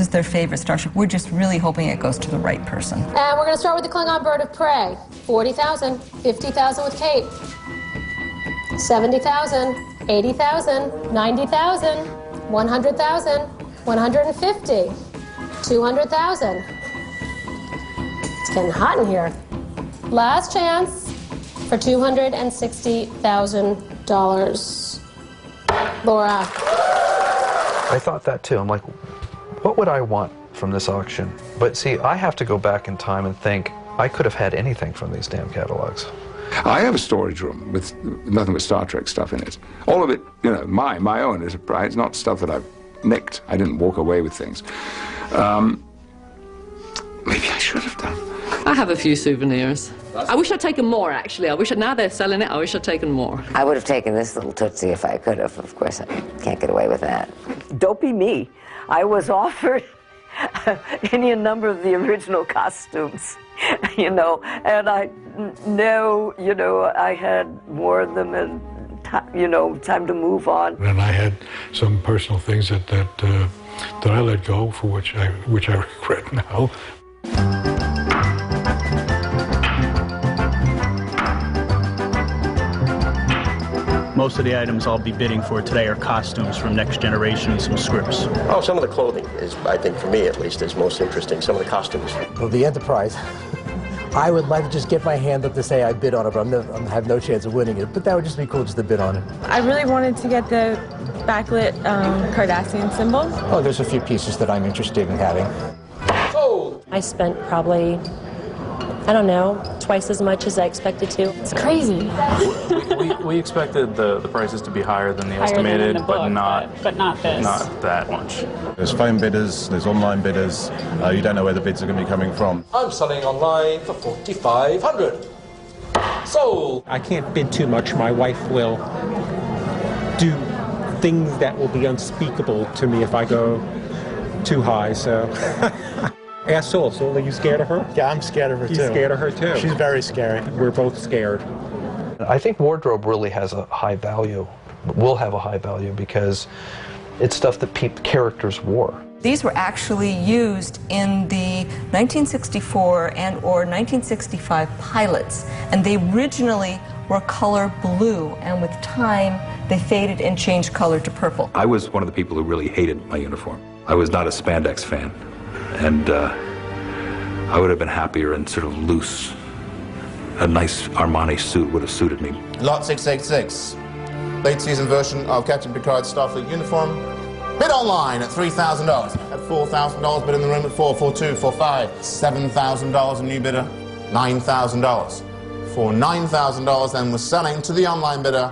their favorite Star Trek. We're just really hoping it goes to the right person. And we're going to start with the Klingon Bird of Prey. $40,000, $50,000 with Kate, $70,000, $80,000, $90,000. $100,000, $150,000, $200,000. It's getting hot in here. Last chance for $260,000. Laura. I thought that too. I'm like, what would I want from this auction? But see, I have to go back in time and think, I could have had anything from these damn catalogs. I have a storage room with nothing but Star Trek stuff in it. All of it, my own. It's not stuff that I've nicked. I didn't walk away with things. Maybe I should have done. I have a few souvenirs. I wish I'd taken more, actually. Now they're selling it, I wish I'd taken more. I would have taken this little Tootsie if I could have. Of course, I can't get away with that. Dopey me. I was offered any number of the original costumes. And I know, I had more of them and, time to move on. And I had some personal things that I let go, for which I regret now. Most of the items I'll be bidding for today are costumes from Next Generation and some scripts. Oh, some of the clothing is, I think, for me at least, is most interesting. Some of the costumes. Well, the Enterprise. I would like to just get my hand up to say I bid on it, but I have no chance of winning it. But that would just be cool just to bid on it. I really wanted to get the backlit Cardassian symbol. Oh, there's a few pieces that I'm interested in having. Oh! I spent probably, I don't know, twice as much as I expected to. It's crazy. we expected the prices to be higher than the estimated, than the book, but not this. Not that much. There's phone bidders, there's online bidders. You don't know where the bids are going to be coming from. I'm selling online for $4,500. Sold! I can't bid too much. My wife will do things that will be unspeakable to me if I go too high, so... Ask Soul. Soul, are you scared of her? Yeah, I'm scared of her, too. He's scared of her, too. She's very scary. We're both scared. I think wardrobe really has a high value, will have a high value, because it's stuff that characters wore. These were actually used in the 1964 and or 1965 pilots, and they originally were color blue, and with time they faded and changed color to purple. I was one of the people who really hated my uniform. I was not a spandex fan, and I would have been happier in sort of loose. A nice Armani suit would have suited me. Lot 686, late season version of Captain Picard's Starfleet uniform. Bid online at $3,000. At $4,000, bid in the room at $4,42, $4,500, $7,000, a new bidder, $9,000. For $9,000, then was selling to the online bidder,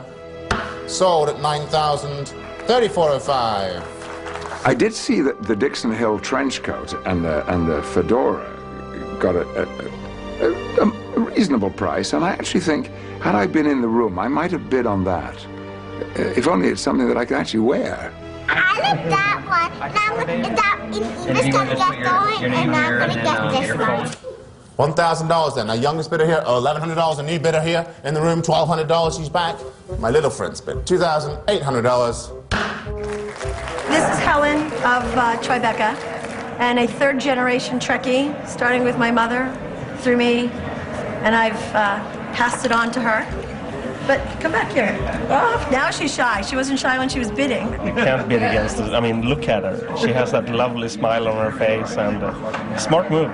sold at $9,000, $3,405. I did see that the Dixon Hill trench coat and the fedora got a reasonable price, and I actually think, had I been in the room, I might have bid on that. If only it's something that I can actually wear. I like that one. Now, this gonna get going, and I'm gonna get this one. $1,000 then. Our youngest bidder here, $1,100. A new bidder here in the room, $1,200. She's back. My little friend's bid, $2,800. This is Helen of Tribeca, and a third-generation Trekkie, starting with my mother, through me, and I've passed it on to her. But come back here. Oh, now she's shy. She wasn't shy when she was bidding. You can't bid against her. I mean, look at her. She has that lovely smile on her face, and smart move.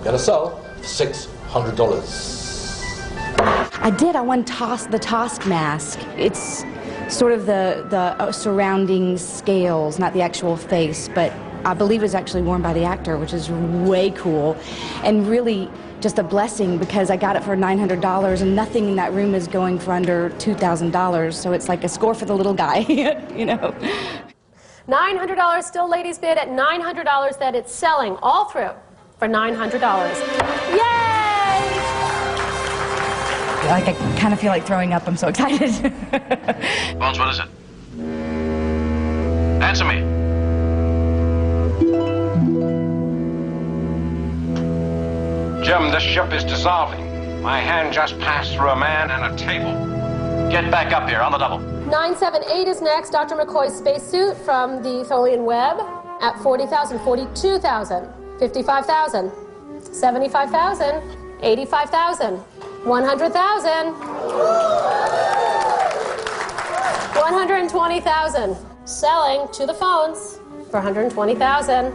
Gonna sell for $600. I did. I won the Tosk mask. It's sort of the surrounding scales, not the actual face, but I believe it's actually worn by the actor, which is way cool, and really just a blessing because I got it for $900 and nothing in that room is going for under $2,000, so it's like a score for the little guy, you know. $900, still ladies bid at $900 that it's selling all through for $900. Yay! Like I kind of feel like throwing up, I'm so excited. Bones, what is it? Answer me. Jim, this ship is dissolving. My hand just passed through a man and a table. Get back up here on the double. 978 is next. Dr. McCoy's spacesuit from the Tholian Web at $40,000, $42,000, $55,000, $75,000, $85,000, $100,000, $120,000. Selling to the phones for $120,000.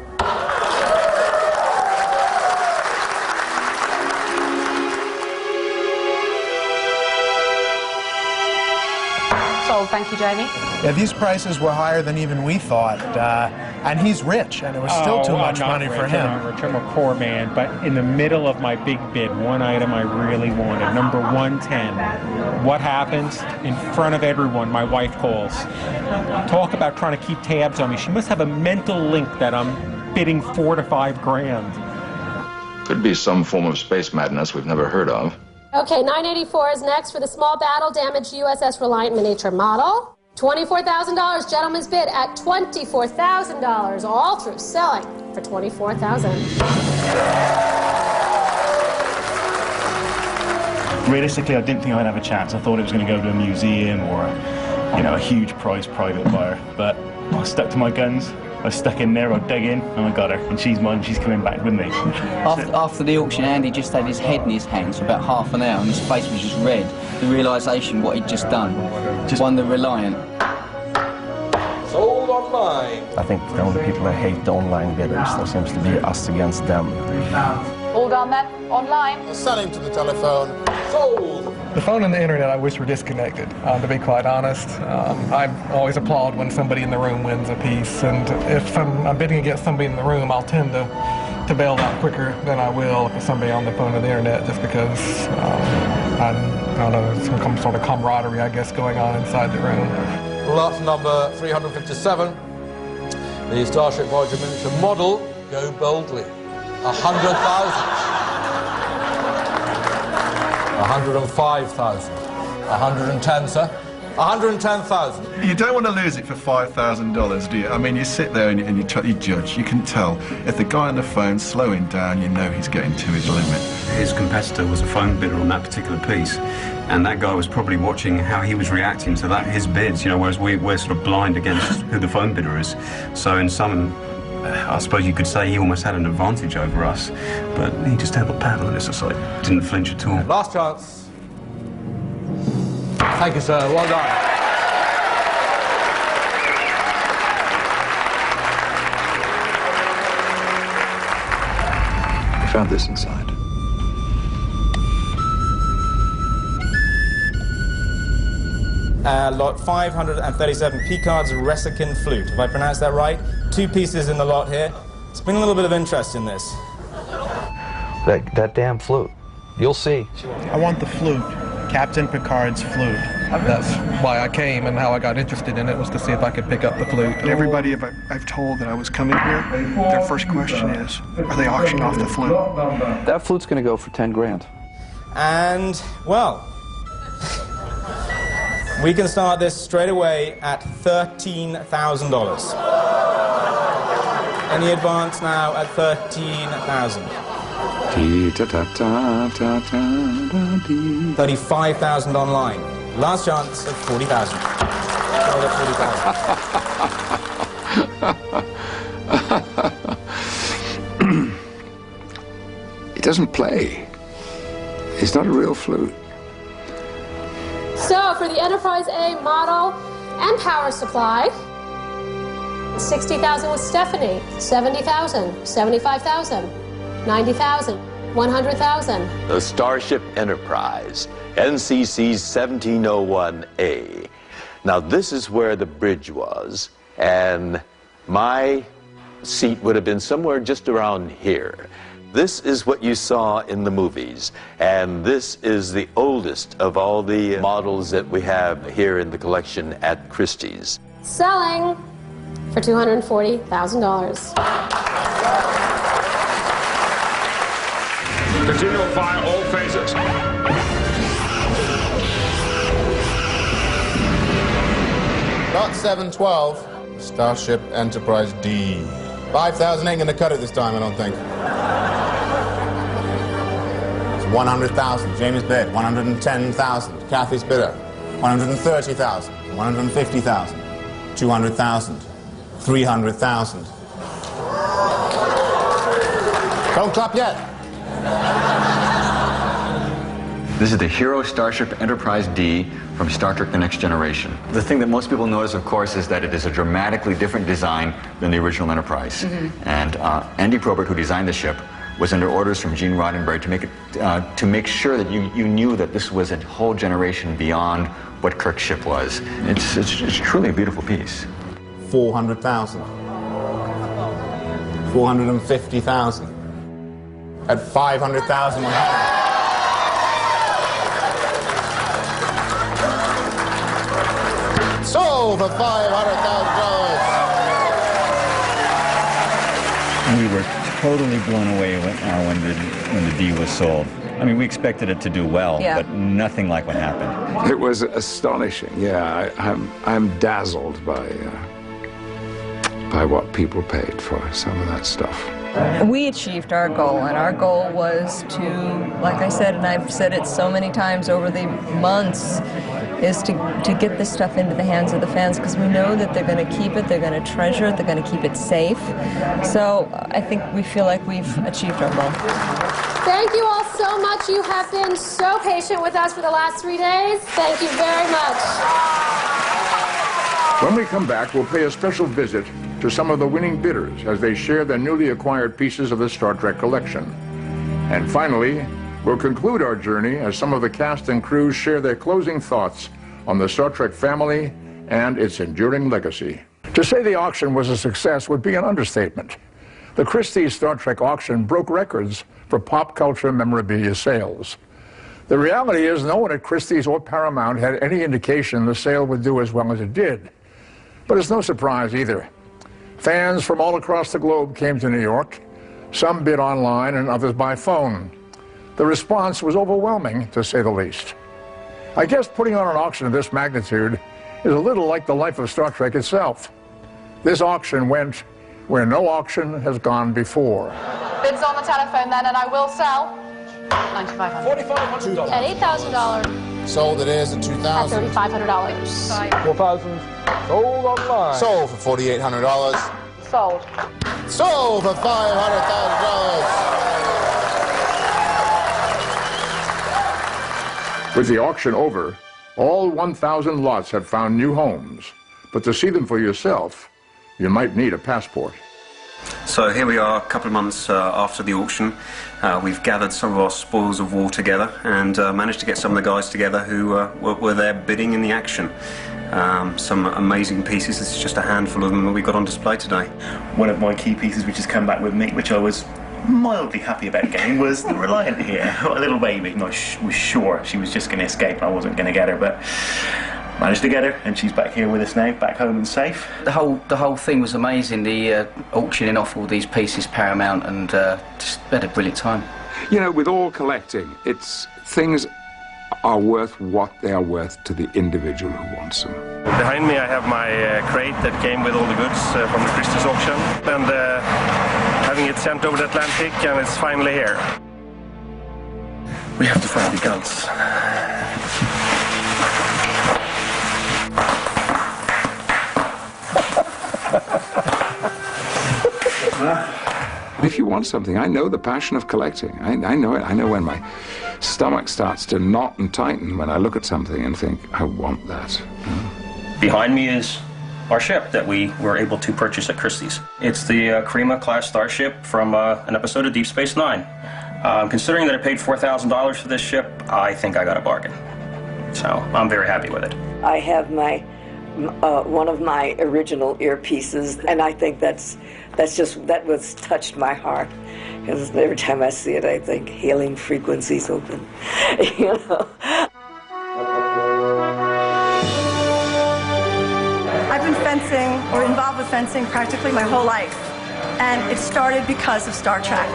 Sold, thank you, Jamie. Yeah, these prices were higher than even we thought, and he's rich, and it was still too much money for him. I'm not rich, I'm a poor man, but in the middle of my big bid, one item I really wanted, number 110. What happens? In front of everyone, my wife calls. Talk about trying to keep tabs on me. She must have a mental link that I'm bidding $4 to $5 grand. Could be some form of space madness we've never heard of. Okay, 984 is next for the small battle-damaged USS Reliant miniature model. $24,000, gentlemen's bid at $24,000, all through selling for $24,000. Realistically, I didn't think I'd have a chance. I thought it was going to go to a museum or, you know, a huge prize private buyer. But I stuck to my guns. I stuck in there, I dug in, and I got her. And she's mine, she's coming back with me. After the auction, Andy just had his head in his hands for about half an hour, and his face was just red. The realisation what he'd just done. Just won the Reliant. Sold online. I think the only people that hate the online bidders, there seems to be us against them. All done then, online. Selling to the telephone. Sold. The phone and the internet I wish were disconnected, to be quite honest. I always applaud when somebody in the room wins a piece, and if I'm bidding against somebody in the room, I'll tend to bail out quicker than I will if it's somebody on the phone or the internet, just because, I don't know, there's some sort of camaraderie, I guess, going on inside the room. Lot number 357. The Starship Voyager miniature model, go boldly. 100,000. 105,000. 110, sir. 110,000. You don't want to lose it for $5,000, do you? I mean, you sit there and you judge. You can tell if the guy on the phone's slowing down, you know he's getting to his limit. His competitor was a phone bidder on that particular piece, and that guy was probably watching how he was reacting to his bids, you know, whereas we're sort of blind against who the phone bidder is. So in some, I suppose you could say he almost had an advantage over us, but he just held the paddle and it's just like, didn't flinch at all. Last chance. Thank you, sir. Well done. I found this inside. Lot 537, Picard's Resican Flute. Have I pronounced that right? 2 pieces in the lot here. It's been a little bit of interest in this. That damn flute. You'll see. I want the flute. Captain Picard's flute. That's why I came, and how I got interested in it was to see if I could pick up the flute. Everybody I've told that I was coming here, their first question is, are they auctioning off the flute? That flute's going to go for 10 grand. And, well, we can start this straight away at $13,000. Any advance now at $13,000? 35,000 online. Last chance at 40,000. Sold at 40,000. He doesn't play. He's not a real flute. So for the Enterprise A model and power supply, 60,000 with Stephanie, 70,000, 75,000, 90,000, 100,000. The Starship Enterprise, NCC 1701A. Now this is where the bridge was, and my seat would have been somewhere just around here. This is what you saw in the movies, and this is the oldest of all the models that we have here in the collection at Christie's. Selling for $240,000. Continue to fire all phases. Lot 712, Starship Enterprise D. 5,000 ain't gonna cut it this time, I don't think. It's 100,000. Jamie's bid. 110,000. Kathy's bidder. 130,000. 150,000. 200,000. 300,000. Don't clap yet. This is the Hero Starship Enterprise D from Star Trek The Next Generation. The thing that most people notice, of course, is that it is a dramatically different design than the original Enterprise. And Andy Probert, who designed the ship, was under orders from Gene Roddenberry to make sure that you knew that this was a whole generation beyond what Kirk's ship was. It's truly a beautiful piece. 400,000. 450,000. At 500,000. Sold for $500,000. We were totally blown away when the D was sold. I mean, we expected it to do well, but nothing like what happened. It was astonishing. Yeah, I'm dazzled by what people paid for some of that stuff. We achieved our goal, and our goal was to, like I said, and I've said it so many times over the months, is to get this stuff into the hands of the fans, because we know that they're going to keep it, they're going to treasure it, they're going to keep it safe. So I think we feel like we've achieved our goal. Thank you all so much. You have been so patient with us for the last 3 days. Thank you very much. When we come back, we'll pay a special visit to some of the winning bidders as they share their newly acquired pieces of the Star Trek collection. And finally, we'll conclude our journey as some of the cast and crew share their closing thoughts on the Star Trek family and its enduring legacy. To say the auction was a success would be an understatement. The Christie's Star Trek auction broke records for pop culture memorabilia sales. The reality is no one at Christie's or Paramount had any indication the sale would do as well as it did. But it's no surprise either. Fans from all across the globe came to New York. Some bid online and others by phone. The response was overwhelming, to say the least. I guess putting on an auction of this magnitude is a little like the life of Star Trek itself. This auction went where no auction has gone before. Bids on the telephone then, and I will sell. $9,500. $4,500. At $8,000. Sold it is at $2,000. At $3,500. $4,000. Sold online. Sold for $4,800. Sold. Sold for $500,000. With the auction over, all 1,000 lots have found new homes. But to see them for yourself, you might need a passport. So here we are a couple of months after the auction. We've gathered some of our spoils of war together and managed to get some of the guys together who were there bidding in the action. Some amazing pieces. This is just a handful of them that we got on display today. One of my key pieces which has come back with me, which I was mildly happy about getting, was the Reliant here. A little baby. I was sure she was just going to escape and I wasn't going to get her, but managed to get her, and she's back here with us now, back home and safe. The whole thing was amazing, the auctioning off all these pieces, Paramount, and just had a brilliant time. You know, with all collecting, things are worth what they are worth to the individual who wants them. Behind me I have my crate that came with all the goods from the Christie's auction, and having it sent over the Atlantic, and it's finally here. We have to find the guns. If you want something, I know the passion of collecting. I know it. I know when my stomach starts to knot and tighten when I look at something and think, I want that. Behind me is our ship that we were able to purchase at Christie's. It's the Karima-class starship from an episode of Deep Space Nine. Considering that I paid $4,000 for this ship, I think I got a bargain. So I'm very happy with it. I have my one of my original earpieces, and I think that was touched my heart, because every time I see it I think hailing frequencies open. You know. I've been fencing or involved with fencing practically my whole life, and it started because of Star Trek.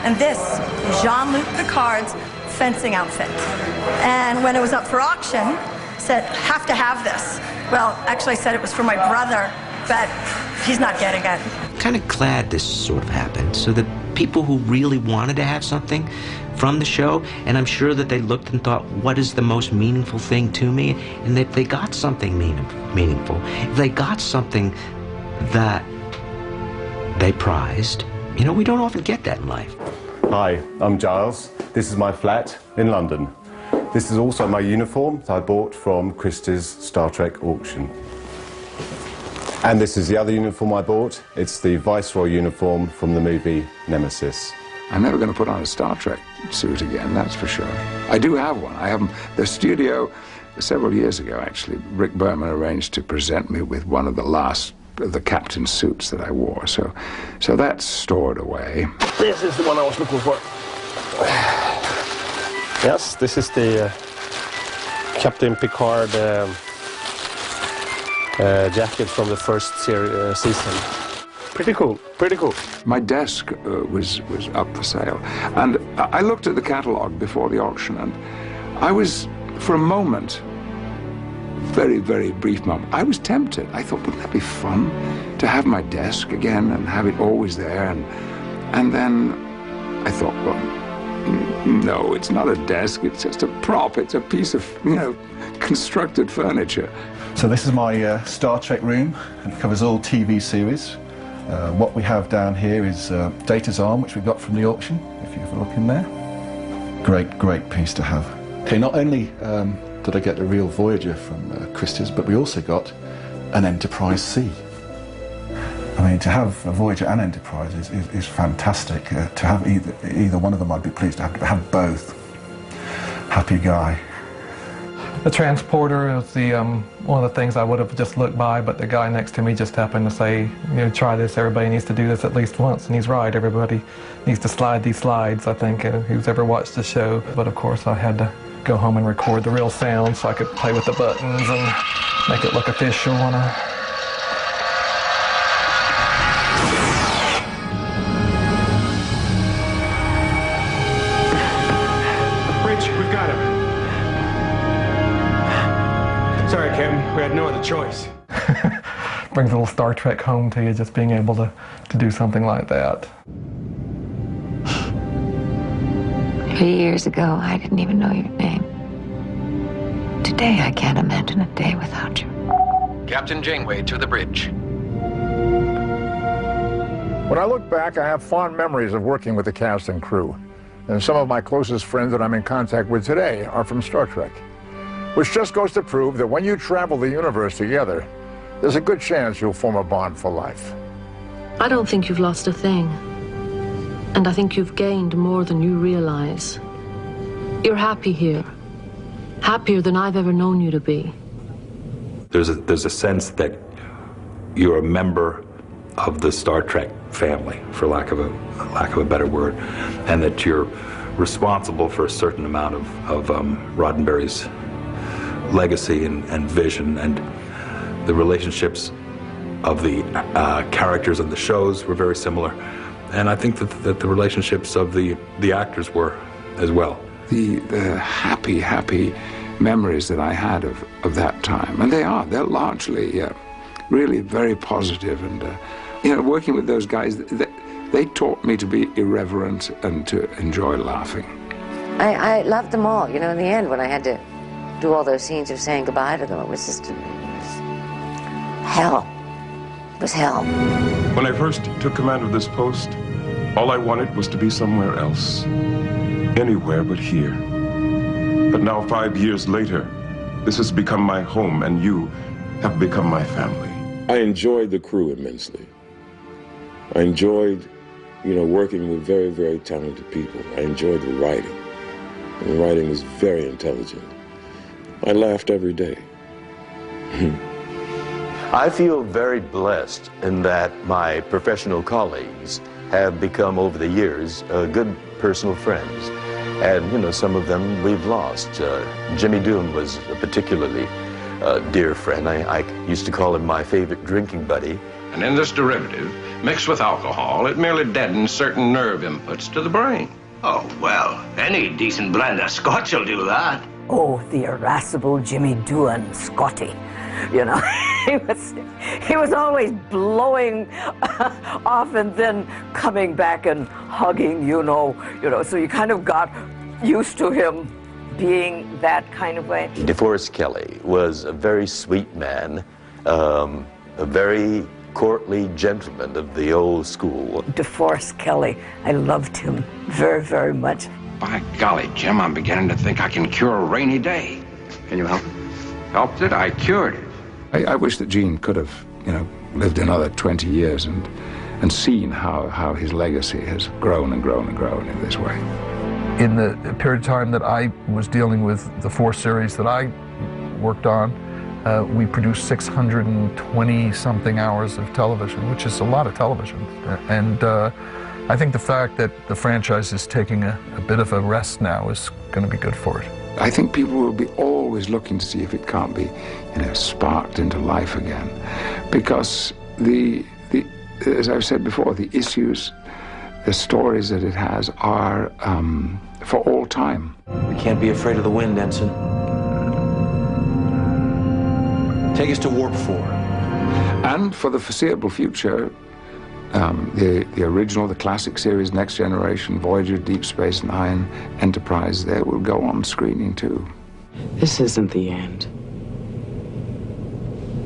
And this is Jean-Luc Picard's fencing outfit. And when it was up for auction, I said, have to have this. Well, actually I said it was for my brother, but he's not getting it. Kind of glad this sort of happened, so that people who really wanted to have something from the show, and I'm sure that they looked and thought, what is the most meaningful thing to me? And if they got something meaningful, if they got something that they prized, you know, we don't often get that in life. Hi, I'm Giles. This is my flat in London. This is also my uniform that I bought from Christie's Star Trek auction. And this is the other uniform I bought. It's the Viceroy uniform from the movie Nemesis. I'm never going to put on a Star Trek suit again, that's for sure. I do have one. I have the studio, several years ago actually, Rick Berman arranged to present me with one of the last of the captain's suits that I wore. So that's stored away. This is the one I was looking for. Yes, this is the Captain Picard jacket from the first season. Pretty cool, pretty cool. My desk was up for sale, and I looked at the catalogue before the auction, and I was, for a moment, very, very brief moment, I was tempted. I thought, wouldn't that be fun to have my desk again and have it always there? And then I thought, well, no, it's not a desk, it's just a prop, it's a piece of, you know, constructed furniture. So this is my Star Trek room, and it covers all TV series. What we have down here is Data's arm, which we got from the auction, if you have a look in there. Great, great piece to have. Okay, not only did I get the real Voyager from Christie's, but we also got an Enterprise C. I mean, to have a Voyager and Enterprise is fantastic. To have either one of them, I'd be pleased to have both. Happy guy. The transporter is one of the things I would have just looked by, but the guy next to me just happened to say, you know, try this, everybody needs to do this at least once, and he's right, everybody needs to slide these slides, I think, who's ever watched the show. But of course I had to go home and record the real sound so I could play with the buttons and make it look official. Rich, we've got him. and we had no other choice. Brings a little Star Trek home to you, just being able to do something like that. 3 years ago, I didn't even know your name. Today, I can't imagine a day without you. Captain Janeway to the bridge. When I look back, I have fond memories of working with the cast and crew. And some of my closest friends that I'm in contact with today are from Star Trek. Which just goes to prove that when you travel the universe together, there's a good chance you'll form a bond for life. I don't think you've lost a thing. And I think you've gained more than you realize. You're happy here. Happier than I've ever known you to be. There's a sense that you're a member of the Star Trek family, for lack of a better word, and that you're responsible for a certain amount of Roddenberry's legacy and vision, and the relationships of the characters in the shows were very similar, and I think that the relationships of the actors were as well. The happy memories that I had of that time, and they're largely really very positive, and working with those guys, they taught me to be irreverent and to enjoy laughing. I loved them all. In the end, when I had to do all those scenes of saying goodbye to them, it was just hell. It was hell. When I first took command of this post, all I wanted was to be somewhere else. Anywhere but here. But now, 5 years later, this has become my home, and you have become my family. I enjoyed the crew immensely. I enjoyed, working with very, very talented people. I enjoyed the writing. And the writing was very intelligent. I laughed every day. I feel very blessed in that my professional colleagues have become, over the years, good personal friends. And, some of them we've lost. Jimmy Doohan was a particularly dear friend. I used to call him my favorite drinking buddy. And in this derivative, mixed with alcohol, it merely deadens certain nerve inputs to the brain. Oh, well, any decent blend of scotch will do that. Oh, the irascible Jimmy Doohan, Scotty. He was always blowing off and then coming back and hugging, so you kind of got used to him being that kind of way. DeForest Kelley was a very sweet man, a very courtly gentleman of the old school. DeForest Kelley, I loved him very, very much. By golly, Jim, I'm beginning to think I can cure a rainy day. Can you help? Helped it? I cured it. I wish that Gene could have, lived another 20 years and seen how his legacy has grown and grown and grown in this way. In the period of time that I was dealing with the 4 series that I worked on, we produced 620-something hours of television, which is a lot of television. And I think the fact that the franchise is taking a bit of a rest now is going to be good for it. I think people will be always looking to see if it can't be, sparked into life again. Because as I've said before, the issues, the stories that it has are for all time. We can't be afraid of the wind, Ensign. Take us to Warp 4. And for the foreseeable future, the original, the classic series, Next Generation, Voyager, Deep Space Nine, Enterprise, they will go on screening too. This isn't the end.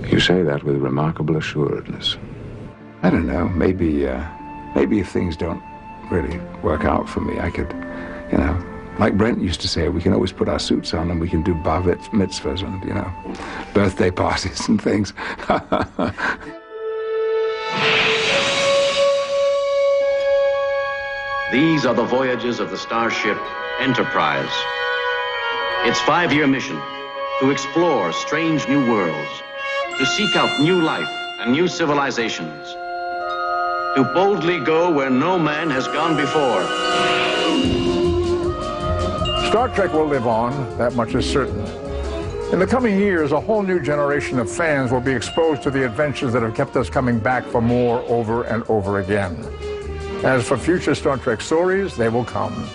You say that with remarkable assuredness. I don't know, maybe if things don't really work out for me, I could, like Brent used to say, we can always put our suits on and we can do bar mitzvahs and, birthday parties and things. These are the voyages of the starship Enterprise. Its 5-year mission, to explore strange new worlds, to seek out new life and new civilizations, to boldly go where no man has gone before. Star Trek will live on, that much is certain. In the coming years, a whole new generation of fans will be exposed to the adventures that have kept us coming back for more over and over again. As for future Star Trek stories, they will come.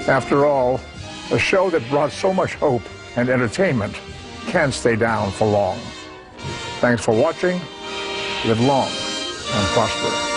After all, a show that brought so much hope and entertainment can't stay down for long. Thanks for watching. Live long and prosper.